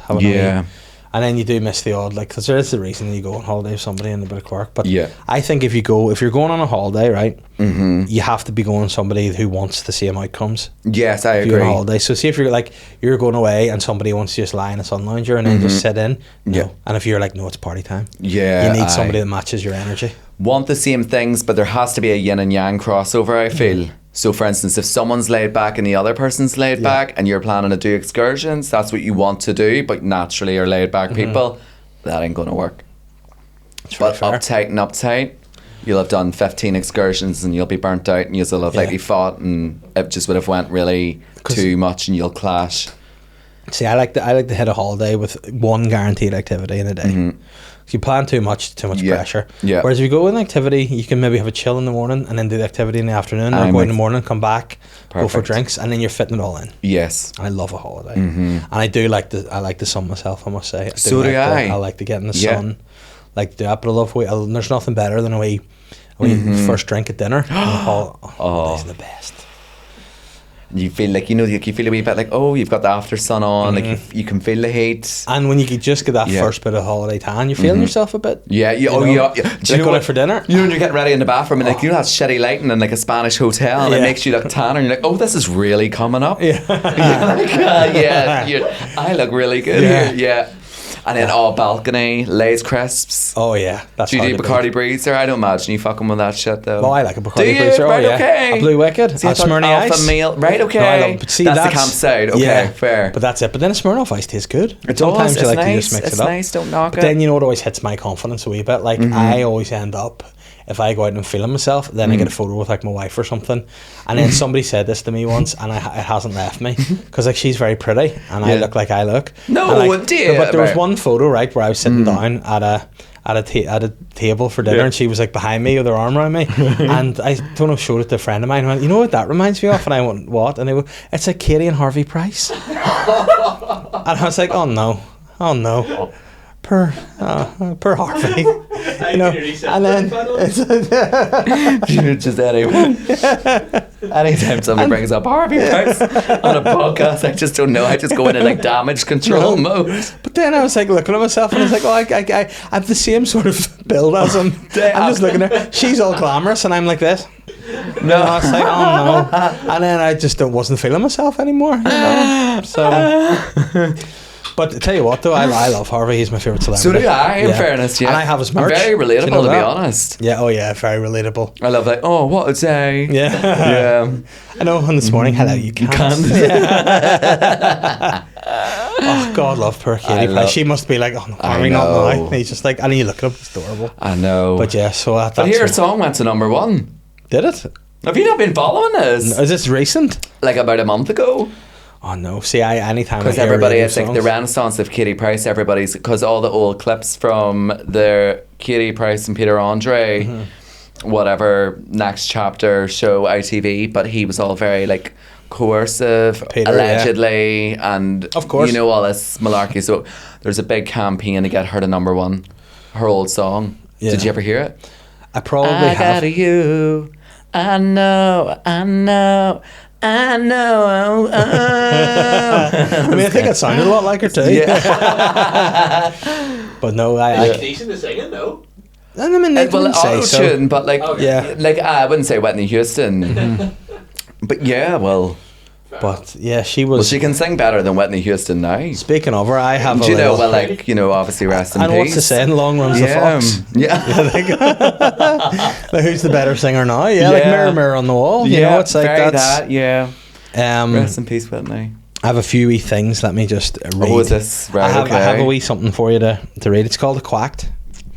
And then you do miss the odd, because there is the reason you go on holiday with somebody and a bit of quirk. But I think if you're going on a holiday, right, you have to be going with somebody who wants the same outcomes. Yes, I agree. If you're on a holiday. So see if you're going away and somebody wants to just lie in a sun lounger and then just sit in. No. Yeah. And if you're like, no, it's party time. Yeah. You need somebody that matches your energy. Want the same things, but there has to be a yin and yang crossover, I feel. So for instance, if someone's laid back and the other person's laid back and you're planning to do excursions, that's what you want to do, but naturally you're laid back people, that ain't going to work. But uptight, you'll have done 15 excursions and you'll be burnt out and you'll have likely fought and it just would have went really too much and you'll clash. See, I like to hit a holiday with one guaranteed activity in a day. If you plan too much pressure. Yeah. Whereas if you go with an activity, you can maybe have a chill in the morning and then do the activity in the afternoon, or go in the morning, come back, go for drinks, and then you're fitting it all in. Yes. And I love a holiday, and I do like the sun myself. I must say. I like to get in the sun, like do that. But I love there's nothing better than a wee first drink at dinner. It's the best. You feel like you feel a wee bit like, oh, you've got the after sun on, like you can feel the heat. And when you could just get that first bit of holiday tan, you're feeling yourself a bit. Yeah. Do you know going out for dinner? You know when you're getting ready in the bathroom and that shitty lighting in like a Spanish hotel and it makes you look tan and you're like, oh, this is really coming up. Yeah. I look really good here. Yeah. And then balcony, Lay's crisps. Oh yeah, that's. Do you do Bacardi Breezer? I don't imagine you fucking with that shit though. Well, I like a Bacardi Breezer. Right, okay. A Blue Wicked, a Smirnoff Ice. Meal. Right, okay. But see, that's the campsite. Okay, fair. But that's it. But then a Smirnoff Ice tastes good. Sometimes you like nice. to just mix it up. It's nice. Don't knock it. But then you know what always hits my confidence a wee bit. Like I always end up, if I go out and I'm feeling myself, then I get a photo with like my wife or something, and then somebody said this to me once, and it hasn't left me because like she's very pretty and I look like I look. No, dear. But there was one photo right where I was sitting down at a table for dinner, and she was like behind me with her arm around me, and I don't know, showed it to a friend of mine. And went, you know what that reminds me of? And I went, what? And they went, it's like Katie and Harvey Price. And I was like, oh no. Per Harvey, and then just anytime somebody brings up Harvey Price on a podcast, I just don't know. I just go into like damage control mode. But then I was like looking at myself, and I was like, I have the same sort of build as him. I'm just looking at her. She's all glamorous, and I'm like this. No, I was like, oh no, and then I just wasn't feeling myself anymore. So. But tell you what though, I love Harvey. He's my favourite celebrity. So do I, in fairness, yeah. And I have his merch. Very relatable, to be honest. Yeah, very relatable. I love like, oh, what a day. Yeah. I know, and this morning, hello, you can't. Yeah. Oh, God love poor Katie. She must be like, oh no, Harvey, not now. And he's just like, and you look at him, it's adorable. I know. But yeah, so but here, her song went to #1. Did it? Have you not been following this? Is this recent? Like about a month ago? Oh no! See, anytime Because I hear everybody, radio it's like the songs- renaissance of Katie Price. Everybody's, because all the old clips from the Katie Price and Peter Andre, whatever, Next Chapter show, ITV, but he was all very like coercive, Peter, allegedly, and Of course. you know, all this malarkey. So there's a big campaign to get her to number one, her old song. Yeah. Did you ever hear it? I probably I have. got you. I know. I know. I mean, I think it sounded a lot like her too. Yeah. But no, It's decent to singing, though. I mean, they Well, didn't say so. auto-tune, but like, Okay. Yeah. like I wouldn't say Whitney Houston. But yeah, well, But yeah, she well, was. she can sing better than Whitney Houston now. Speaking of her, I have Do a you know? little. Well, like, you know, obviously, rest in and peace. what's the saying? Long runs the Yeah, fox. yeah, Like, who's the better singer now? Yeah, like Yeah. mirror, mirror on the wall. You know, it's like very that's. that. Yeah, Um, rest in peace, Whitney. I have a few wee things. Let me just read. Oh, is this right? I have okay. a wee something for you to read. It's called a quacked.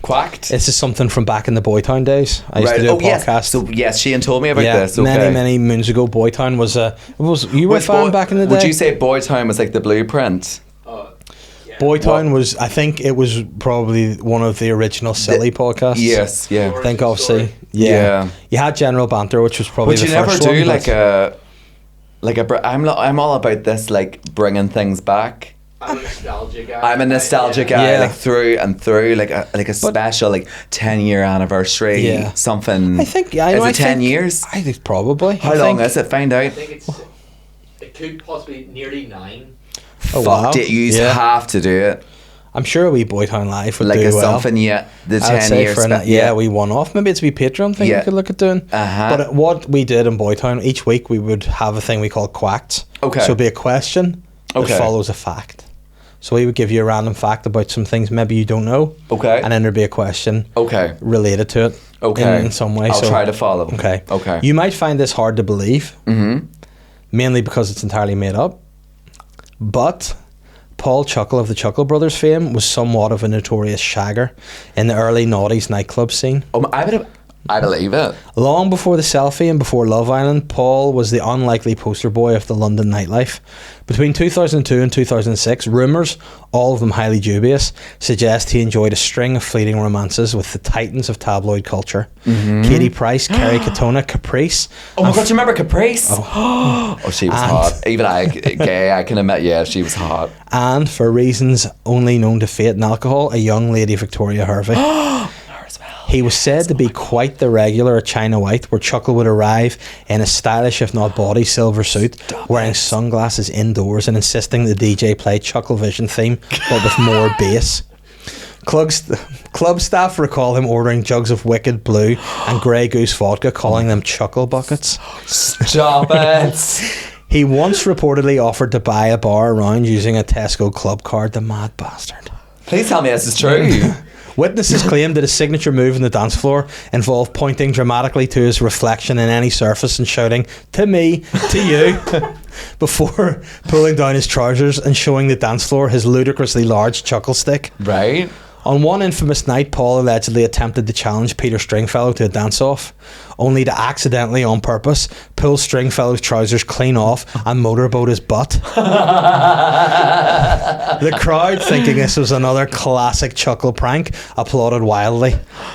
Quacked. This is something from back in the Boytown days. I used to do a podcast. Yes. So yes, Shane told me about this. Okay. many moons ago. Boytown was you were a Which fan back in the day. Would you say Boytown was like the blueprint? Yeah. Boytown was? I think it was probably one of the original silly podcasts. Yes. Yeah. I think obviously. Yeah. Yeah. You had General Banter, which was probably But the you never first do one, like but- I'm all about this, like bringing things back. I'm a nostalgia guy. I'm a nostalgia guy, Yeah. like through and through, like a special, like 10-year anniversary, Yeah. something. I think yeah. Is I it 10 think- years? I think probably. How I long think- is it? Find I out. think it could possibly nearly 9. Oh, Fuck wow. it, you Yeah. have to do it. I'm sure a wee Boytown Live would Like do a well. something, yeah. The I'd 10 say years. for we one off. Maybe it's a wee Patreon thing Yeah. we could look at doing. Uh-huh. But what we did in Boytown, each week we would have a thing we call quacked. Okay. So it'd be a question that Okay. follows a fact. So we would give you a random fact about some things maybe you don't know. Okay. And then there'd be a question Okay. related to it. Okay. In some way. I'll So- try to follow. Okay. Okay. You might find this hard to believe, mainly because it's entirely made up. But Paul Chuckle of the Chuckle Brothers fame was somewhat of a notorious shagger in the early noughties nightclub scene. I believe it. Long before the selfie and before Love Island, Paul was the unlikely poster boy of the London nightlife. Between 2002 and 2006, rumours, all of them highly dubious, suggest he enjoyed a string of fleeting romances with the titans of tabloid culture. Katie Price, Kerry Katona, Caprice. Oh my god, do you remember Caprice? Oh, she was And- hot. Even I can admit, yeah, she was hot. And, for reasons only known to fate and alcohol, a young Lady Victoria Hervey. He was said to be quite the regular at China White, where Chuckle would arrive in a stylish, if not body, silver suit, wearing sunglasses indoors and insisting the DJ play Chuckle Vision theme, but with more bass. Club staff recall him ordering jugs of Wicked Blue and Grey Goose vodka, calling them Chucklebuckets. Stop it. He once reportedly offered to buy a bar around using a Tesco club card, the mad bastard. Please tell me this is true. Witnesses claimed that his signature move on the dance floor involved pointing dramatically to his reflection in any surface and shouting, "To me, to you," before pulling down his trousers and showing the dance floor his ludicrously large chuckle stick. Right? On one infamous night, Paul allegedly attempted to challenge Peter Stringfellow to a dance-off, only to accidentally, on purpose, pull Stringfellow's trousers clean off and motorboat his butt. The crowd, thinking this was another classic Chuckle prank, applauded wildly.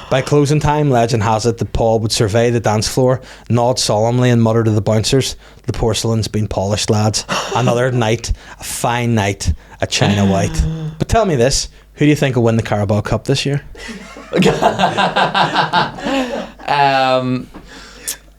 By closing time, legend has it that Paul would survey the dance floor, nod solemnly and mutter to the bouncers, "The porcelain's been polished, lads. Another night, a fine night at China White." But tell me this, who do you think will win the Carabao Cup this year?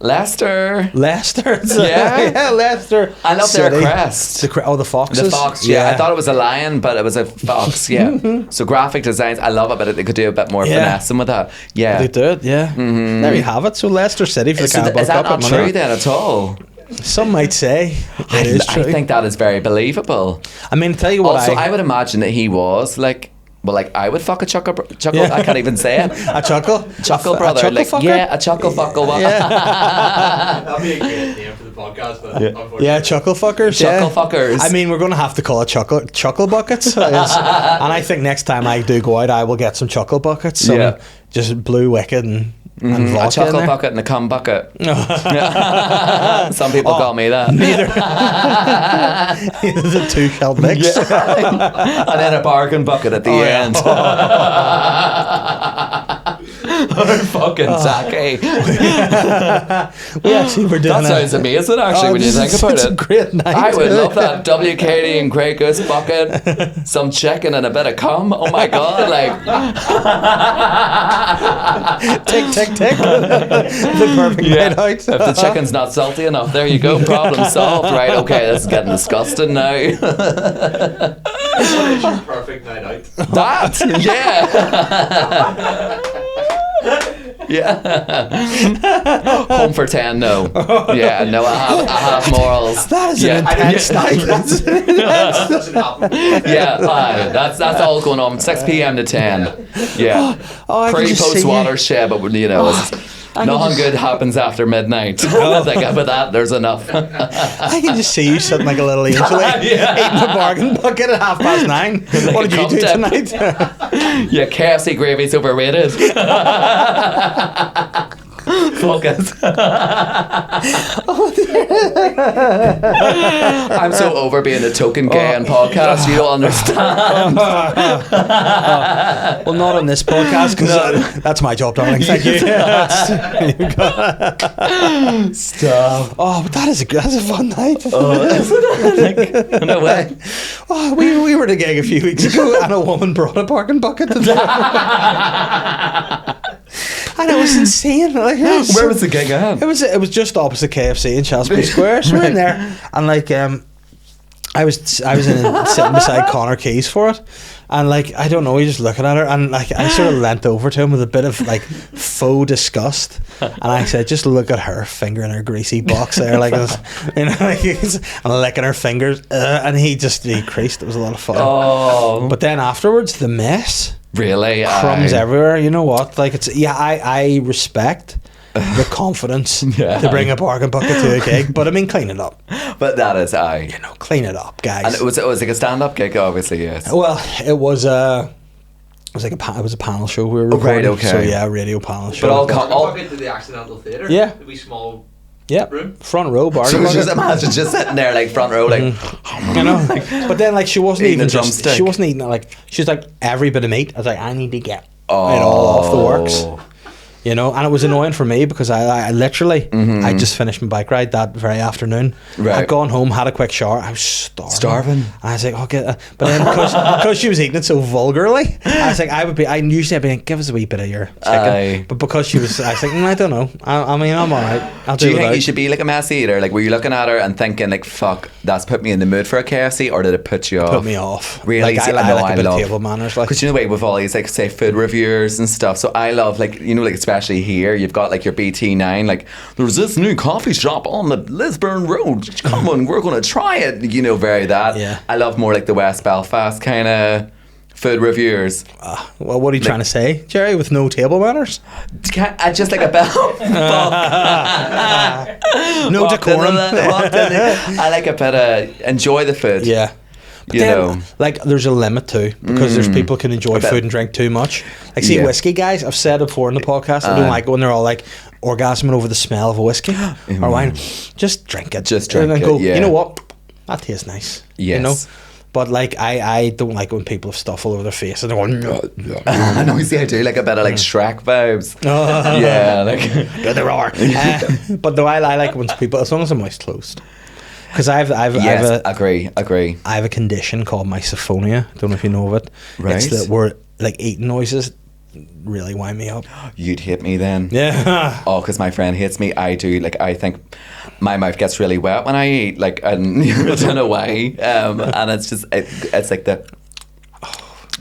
Leicester. Leicester. Yeah. Yeah, Leicester. I love their City. crest. The foxes. The fox, yeah. I thought it was a lion, but it was a fox, yeah. So graphic designs, I love it, but they could do a bit more Yeah. finessing with that. Yeah. They do it, yeah. There you have it. So Leicester City for the So Carabao is that Cup. not at true minute. then at all? Some might say it is true. I think that is very believable. I mean, tell you what. Also, I would imagine that he was like, well, like I would fuck a chuckle. Yeah. I can't even say it. a chuckle, Chuckle a brother, chuckle like fucker? yeah, a chuckle fuckle. That'd be a great name for the podcast, but unfortunately. Yeah, chuckle fuckers. Chuckle yeah. fuckers. I mean, we're going to have to call it chuckle buckets. And I think next time I do go out, I will get some chuckle buckets. Some Yeah. just blue wicked and and A vodka in chuckle there. bucket and a cum bucket. Some people call me that. Neither. The two shall mix. And then a bargain bucket at the end. Fucking tacky. We actually were doing That sounds amazing, actually, when you think about it's it. a great night. I would love that. WKD and Grey Goose bucket, some chicken and a bit of cum. Oh my god, like Tick, tick, tick. The perfect night out. if the chicken's not salty enough, there you go. Problem solved. Right? Okay, this is getting disgusting now. What is your perfect night out? That, yeah. Yeah. Home for 10, no. Yeah, no, I have morals. That is Yeah. an intense night. That doesn't happen. Yeah, aye, that's all going on 6 p.m. to 10. Yeah. Oh, I can just Pre-post see you. watershed, but you know, it's, I can nothing just- good happens after midnight. I think about that, there's enough. I can just see you sitting like a little angel Yeah. eating a bargain bucket at 9:30. What did you do cum tonight? Yeah, KFC gravy's overrated. Fuck it. I'm so over being a token gay on podcast, you don't understand. Well, not on this podcast because that's my job, darling. Thank you. Stop. Oh, but that's a fun night. No way. Oh, we were at a gig a few weeks ago and a woman brought a bargain bucket. And it was insane. Like, Where was the gig at? It was just opposite KFC in Shaftesbury Square. So we're in there, and like I was sitting beside Connor Keys for it, and like I don't know, he's just looking at her, and like I sort of leant over to him with a bit of like faux disgust, and I said, "Just look at her finger in her greasy box there, like you know, like and licking her fingers," and he creased. It was a lot of fun. Oh. But then afterwards, the mess. Really? Crumbs Aye. everywhere. You know what? Like I respect the confidence Yeah. to bring a bargain bucket to a gig, but I mean, clean it up. But that is aye. You know, clean it up, guys. And it was like a stand-up gig, obviously, yes. Well, it was a panel show we were recording. right, okay. So yeah, a radio panel show. But all Walk into the Accidental Theatre. Yeah. The wee small yeah, room. front row bargain So bucket. just imagine just sitting there like front row, like You know, but then like she wasn't Eating even a just drumstick. she wasn't eating it, like she was like every bit of meat. I was like, I need to get it all off the works. You know, and it was annoying for me because I literally I just finished my bike ride that very afternoon. Right. I'd gone home, had a quick shower. I was starving. And I was like, I'll get it. But then because she was eating it so vulgarly, I was like, I'd be like, give us a wee bit of your chicken. Aye. But because she was, I was like, I don't know. I mean, I'm alright. I'll Do do you it think without. you should be like a messy eater? Like, were you looking at her and thinking like, fuck, that's put me in the mood for a KFC, or did it put you off? Put me off. Really? Like, See, I know like a bit love of table manners. Like, because you know, like with all these like say food reviewers and stuff. So I love like, you know, like especially here, you've got like your BT9. Like, there's this new coffee shop on the Lisburn Road. Come on, we're gonna try it. You know, very that. Yeah. I love more like the West Belfast kind of food reviewers. well, what are you trying to say, Gerry? With no table manners, I just like a bell. no decorum. I like a bit of enjoy the food. Yeah. But You then, know. like, there's a limit too, because there's people can enjoy bet. food and drink too much. Like, see, Yeah. whiskey guys, I've said it before in the podcast, I don't like when they're all like orgasming over the smell of a whiskey or wine. Just drink it. Just and drink then go, it, yeah. you know what? That tastes nice. You know? Yes. But, like, I don't like when people have stuff all over their face and they're going, I know. See, I do like a bit of like Shrek vibes. Yeah, like yeah, there are. But no, I like when people, as long as the mouth's closed. Because I have yes, a agree. I have a condition called misophonia. Don't know if you know of it. Right. It's that where like eating noises really wind me up. You'd hate me then. Yeah. Oh, because my friend hates me. I do. Like, I think my mouth gets really wet when I eat. Like, and I don't know why. And it's just, it's like the,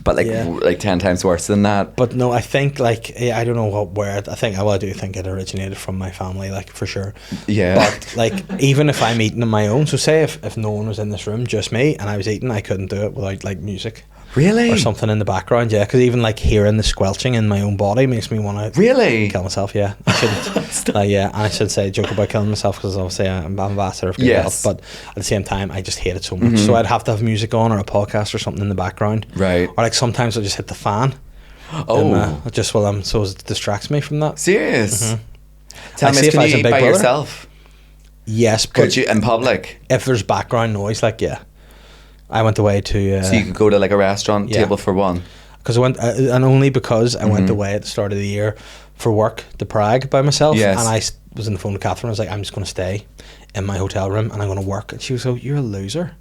but like Yeah. like 10 times worse than that. But no, I think like I don't know where I think I do think it originated from my family, like for sure. Yeah. But like even if I'm eating on my own, so say if no one was in this room, just me, and I was eating, I couldn't do it without like music. Really? Or something in the background, yeah. Because even like hearing the squelching in my own body makes me want to Really? kill myself. Yeah, I shouldn't. Yeah, and I should say joke about killing myself because obviously I'm ambassador of good Yes. health. But at the same time, I just hate it so much. So I'd have to have music on or a podcast or something in the background. Right. Or like sometimes I'll just hit the fan. Oh. Just while so it distracts me from that. Serious? Tell I me, see if can I you was a eat big by brother. yourself? Yes, but Could you in public? if there's background noise, like I went away to. So you could go to like a restaurant yeah. table for one. Because I went, and only because I Mm-hmm. went away at the start of the year for work to Prague by myself, Yes. and I was on the phone to Catherine. I was like, I'm just going to stay in my hotel room and I'm going to work. And she was like, you're a loser.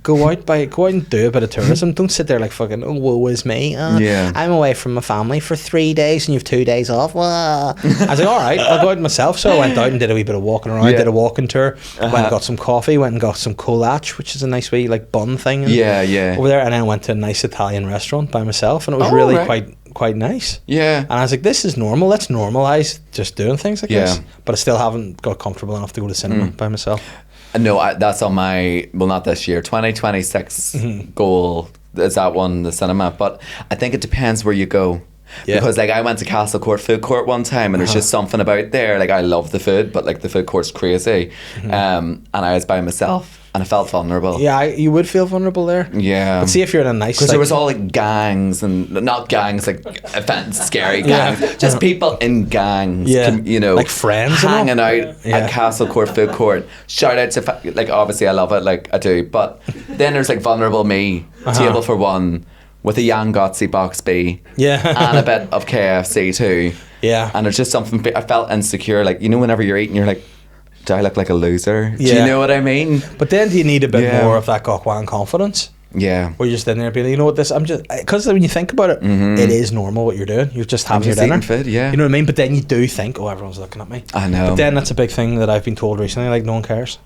Go out and do a bit of tourism. Don't sit there like fucking, oh, woe is me. Yeah. I'm away from my family for 3 days and you've 2 days off. Wah. I was like, all right, I'll go out myself. So I went out and did a wee bit of walking around. Yeah. Did a walking tour. Went and got some coffee. Went and got some collage, which is a nice wee like bun thing. Yeah. Over there, and then went to a nice Italian restaurant by myself, and it was Oh, really right. quite nice. Yeah. And I was like, this is normal. Let's normalise just doing things like Yeah. this. But I still haven't got comfortable enough to go to cinema by myself. No, that's on my, well, not this year, 2026 goal is that one, the cinema. But I think it depends where you go. Yeah. Because like I went to Castle Court Food Court one time and there's just something about there. Like I love the food, but like the food court's crazy. And I was by myself and I felt vulnerable. Yeah, you would feel vulnerable there. Yeah. But see if you're in a nice... Because like, there was all like gangs and not gangs, like offense, scary gangs, just people in gangs, Yeah. you know, Like friends and all? hanging out Yeah. at Castle Court Food Court. Shout out to like obviously I love it, like I do, but then there's like vulnerable me, table for one, with a Young Gotsy box B, Yeah. and a bit of KFC too, Yeah. and there's just something I felt insecure, like you know whenever you're eating, you're like, do I look like a loser? Do Yeah. you know what I mean? But then do you need a bit Yeah. more of that Gokwan confidence? Yeah. Where you're just in there being like, you know what, this, I'm just... Because when you think about it, it is normal what you're doing. You're just having your just dinner. eating food, yeah. You know what I mean? But then you do think, oh, everyone's looking at me. I know. But then that's a big thing that I've been told recently, like, no one cares.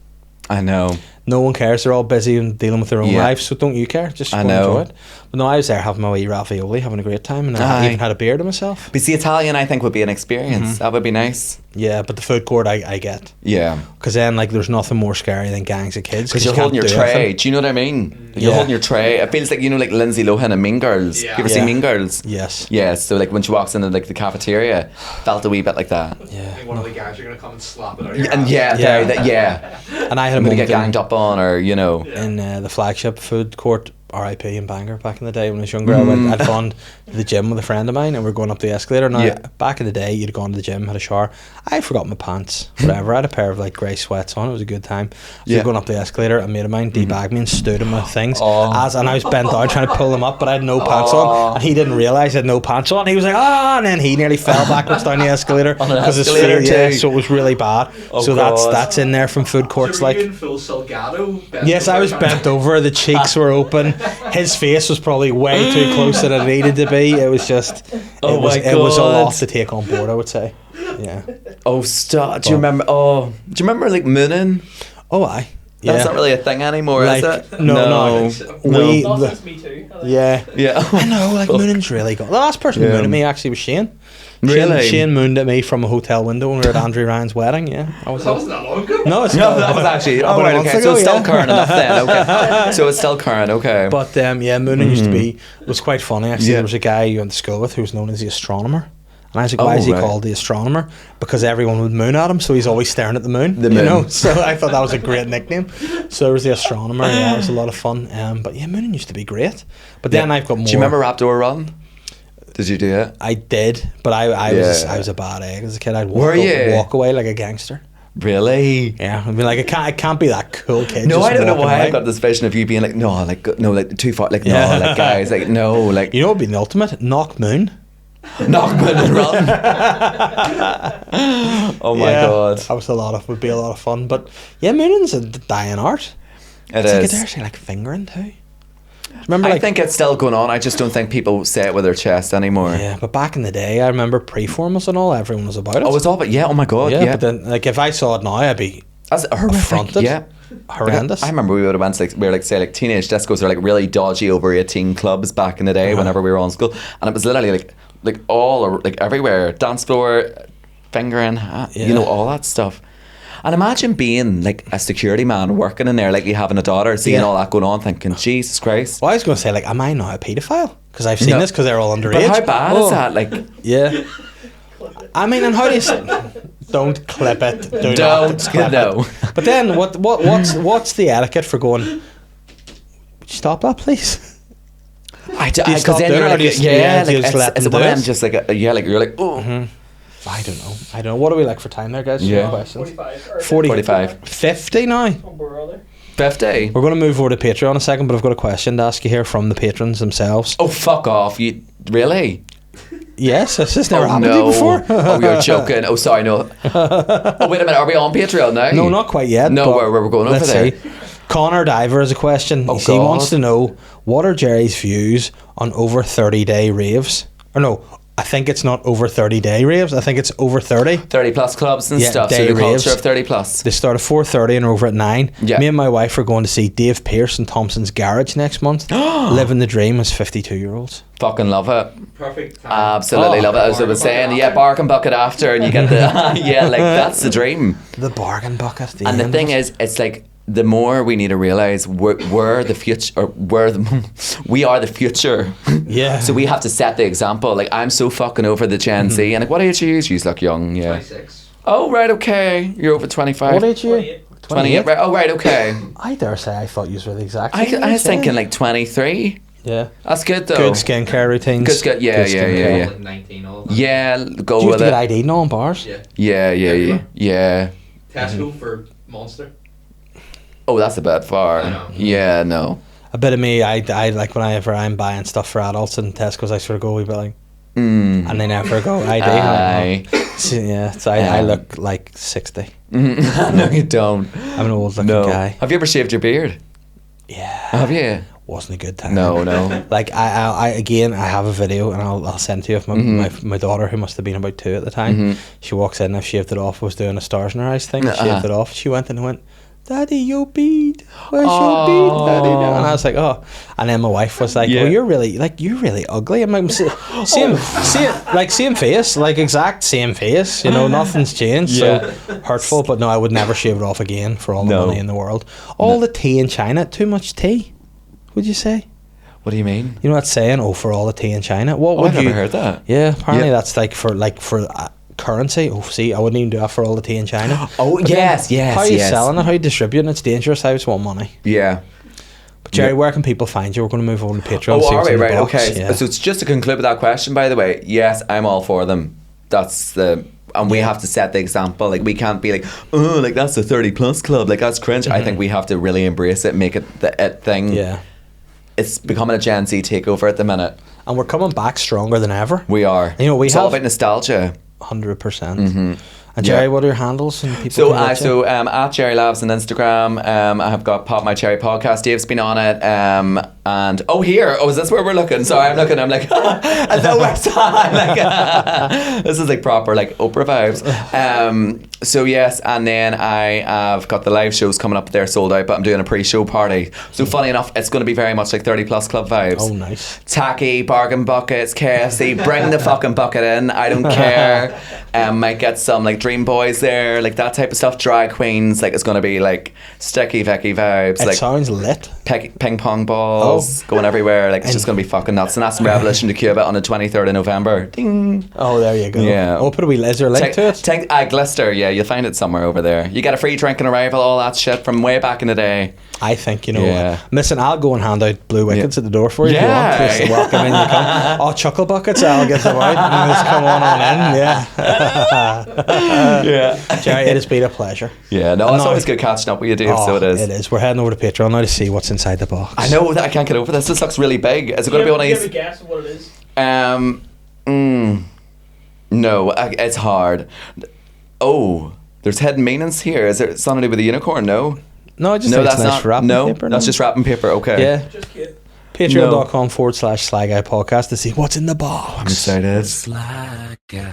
I know. No one cares. They're all busy and dealing with their own Yeah. lives. So don't you care? Just go I and know. enjoy it. But no, I was there having my wee ravioli, having a great time, and I Aye. even had a beer to myself. But see, Italian, I think, would be an experience. That would be nice. Yeah, but the food court I get. Yeah. Because then, like, there's nothing more scary than gangs of kids. Because you're you can't holding your do tray. anything. Do you know what I mean? You're Yeah. holding your tray. It feels like, you know, like Lindsay Lohan and Mean Girls. Yeah. You ever Yeah. seen Mean Girls? Yes. Yeah, so like when she walks into like the cafeteria, felt a wee bit like that. Yeah. Like one of the guys are gonna come and slap it out of your And ass. yeah, Yeah. yeah. And I had a I'm going to moment get ganged up on, or, you know. in the flagship food court, RIP in Bangor, back in the day when I was younger. I'd gone to the gym with a friend of mine and we were going up the escalator. Now, Yeah. back in the day, you'd gone to the gym, had a shower. I forgot my pants, whatever. I had a pair of like grey sweats on. It was a good time. So Yeah. we were going up the escalator, a mate of mine debagged me and stood in my things. Oh. And I was bent down trying to pull them up, but I had no pants on. And he didn't realise I had no pants on. He was like, ah, and then he nearly fell backwards down the escalator. On an 'cause his escalator feet- yeah, too. so it was really bad. Oh, so God. that's in there from food courts. So were Like, you in full Salgado? bent yes, I over was trying to- bent over. The cheeks were open. His face was probably way too close than it needed to be. It was just, Oh my it was a God. lot to take on board, I would say. Yeah. Oh, stop. Do you remember, do you remember like mooning? Oh, aye. Yeah. That's not really a thing anymore, Like, is it? no. No. We- Not the- since Me Too. I think. Yeah. Yeah. I know, like mooning's really good. The last person who Yeah. mooned at me actually was Shane. Really? Shane mooned at me from a hotel window when we were at Andrew Ryan's wedding. Yeah. I was That wasn't that long ago. no, it's No, not. that was actually. About Oh, a right, month okay. ago, So it's still yeah. current enough then. Okay. So it's still current. Okay. But yeah, mooning used to be was quite funny. Actually, Yeah. there was a guy you went to school with who was known as the astronomer. And I was like, why Oh, is he right. called the astronomer? Because everyone would moon at him, so he's always staring at the moon. The You moon. know? So I thought that was a great nickname. So there was the astronomer. Yeah, it was a lot of fun. But yeah, mooning used to be great. But then I've got more. Do you remember Raptor Run? Did you do it? I did, but I Yeah. was a bad egg as a kid. I'd Were you? walk away like a gangster. Really? Yeah, I'd be like, I can't be that cool kid. No, just I don't know walking why away. I've got this vision of you being like, no, like too far, like Yeah. no, like guys, like no, like You know, what would be the ultimate knock moon. Knockman and run. Oh my Yeah, God, that was would be a lot of fun. But yeah, mooning's a dying art. it It's like is. a dare say like fingering too. Remember, I like, think it's still going on. I just don't think people say it with their chest anymore. yeah, but back in the day, I remember pre-formals and all. Everyone was about it. Oh, it's all, but yeah. Oh my God, yeah, yeah. but then like if I saw it now, I'd be That's horrific. affronted. Yeah. horrendous. I remember we would have went to like, we were like say like teenage discos or like really dodgy over 18 clubs back in the day whenever we were on school, and it was literally like all like everywhere, dance floor, fingering, you know, all that stuff. And imagine being like a security man working in there, like you having a daughter, seeing Yeah. all that going on, thinking, Jesus Christ. Well, I was going to say, like, am I now a paedophile? Because I've seen No. this because they're all underage. But how bad is that? Like, Yeah. I mean, and how do you say, don't clip it. Do not don't, clip no. it. But then, what's the etiquette for going, would you stop that, please? Do you stop because then doing you're it, or like, do you just- yeah, do you like just let it's them one do of them it? just like like you're like, oh, I don't know. What are we like for time there, guys? Yeah. Questions. 45. Or 40. 45. 50 now. Oh, brother. 50. We're going to move over to Patreon in a second, but I've got a question to ask you here from the patrons themselves. Oh, fuck off! You really? Yes, this has never Oh, happened to you no. before. Oh, you're joking. Oh, sorry, no. Oh, wait a minute. Are we on Patreon now? No, not quite yet. No, but we're going over let's there. see. Connor Diver has a question. Oh, He God. wants to know, what are Gerry's views on over 30-day raves? Or no, I think it's not over 30-day raves. I think it's over 30. 30 plus clubs and Yeah, stuff. So day the raves. culture of 30 plus. They start at 4:30 and are over at 9. Yeah. Me and my wife are going to see Dave Pearce and Thompson's Garage next month. Living the dream as 52-year-olds. Fucking love it. Perfect time. Absolutely love it. As I was saying, yeah, bargain bucket after, and you get the yeah, like that's the dream. The bargain bucket. And the thing is, it's like the more we need to realize we're the future, or we are the future. Yeah. So we have to set the example. Like I'm so fucking over the Gen Z, and like, what age are you? You look young, yeah. 26. Oh right, okay. You're over 25. What age are you? 28. 28. Right. Oh right, okay. I dare say I thought you were the exact I same was age, yeah. thinking like 23. Yeah. That's good though. Good skincare routines. Good skin- yeah, Good yeah, skincare. yeah. Like 19 all the time. Yeah, go Do you have with to get it. ID now on bars? Yeah. Yeah, yeah, yeah, Everywhere. yeah. Tesco for Monster. Oh, that's a bit far. I know. Yeah, no. A bit of me, I like whenever I'm buying stuff for adults in Tesco's, I sort of go a wee bit like, Mm. and they never go ID. Aye. So, yeah, so I look like 60. No, you don't. I'm an old looking No. guy. Have you ever shaved your beard? Yeah. Have you? Wasn't a good time. No, no. Like I again, I have a video and I'll send to you of my daughter, who must have been about 2 at the time. She walks in, I've shaved it off, was doing a stars in her eyes thing, shaved it off. She went in and went, "Daddy, your bead. Where's your bead, Daddy?" And I was like, "Oh." And then my wife was like, Yeah. "Oh, you're really ugly." I'm like, same face, like exact same face. You know, nothing's changed. Yeah. So hurtful, but no, I would never shave it off again for all the No. money in the world. All the tea in China, too much tea. Would you say? What do you mean? You know that saying? Oh, for all the tea in China. What Oh, would I've you? never heard that. Yeah, apparently Yeah. that's like for currency. Oh, see, I wouldn't even do that for all the tea in China. Oh, But yes, then, yes, How are you yes. selling it? How are you distributing it? It's dangerous. I just want money. Yeah. But Gerry, Yeah. where can people find you? We're going to move over to Patreon. Oh, see are what's we? in the Right, box. okay. Yeah. So it's just to conclude with that question, by the way, yes, I'm all for them. That's the... And we have to set the example. Like, we can't be like, oh, like, that's the 30 plus club. Like, that's cringe. I think we have to really embrace it, make it the it thing. Yeah. It's becoming a Gen Z takeover at the minute. And we're coming back stronger than ever. We are. You know, we it's all have- about nostalgia. 100%. And Gerry, Yeah. what are your handles? And people So, can watch you? at Gerry Lavz on Instagram, I have got Pop My Cherry podcast. Dave's been on it, and is this where we're looking? Sorry, I'm looking. I'm like, I know where it's at. Like, this is like proper like Oprah vibes. So yes, and then I have got the live shows coming up. They're sold out, but I'm doing a pre-show party. So funny enough, it's going to be very much like 30 plus club vibes. Oh, nice. Tacky, bargain buckets, KFC, bring the fucking bucket in, I don't care. Might get some like Dream Boys there, like that type of stuff. Drag queens, like it's gonna be like sticky Vicky vibes, It like sounds lit. ping pong balls going everywhere, like it's just gonna be fucking nuts. And that's Revolution to Cuba on the 23rd of November. Ding. Oh, there you go. Yeah. Oh, put a wee laser link to it. Glister, yeah, you'll find it somewhere over there. You get a free drink on arrival, all that shit from way back in the day. I think, you know, Yeah. listen, I'll go and hand out blue wickets at the door for you Yeah. if you want. Just welcome in, you come. Oh, Chucklebuckets, I'll get them out and just come on in. Yeah. Yeah. Gerry, it has been a pleasure. Yeah, no, And it's now- always good catching up with you, Dave, Oh, so it is. It is. We're heading over to Patreon now to see what's inside the box. I know that I can't get over this. This looks really big. Is it going to be one of Do you have these? a guess of what it is? No, it's hard. Oh, there's hidden meanings here. Is there something to do with a unicorn? No. No, I just No, think that's it's nice not. wrapping No, paper. that's just wrapping paper. Okay. Yeah. Just kid. Patreon.com/Sly Guy Podcast to see what's in the box. I'm excited. Sly guy.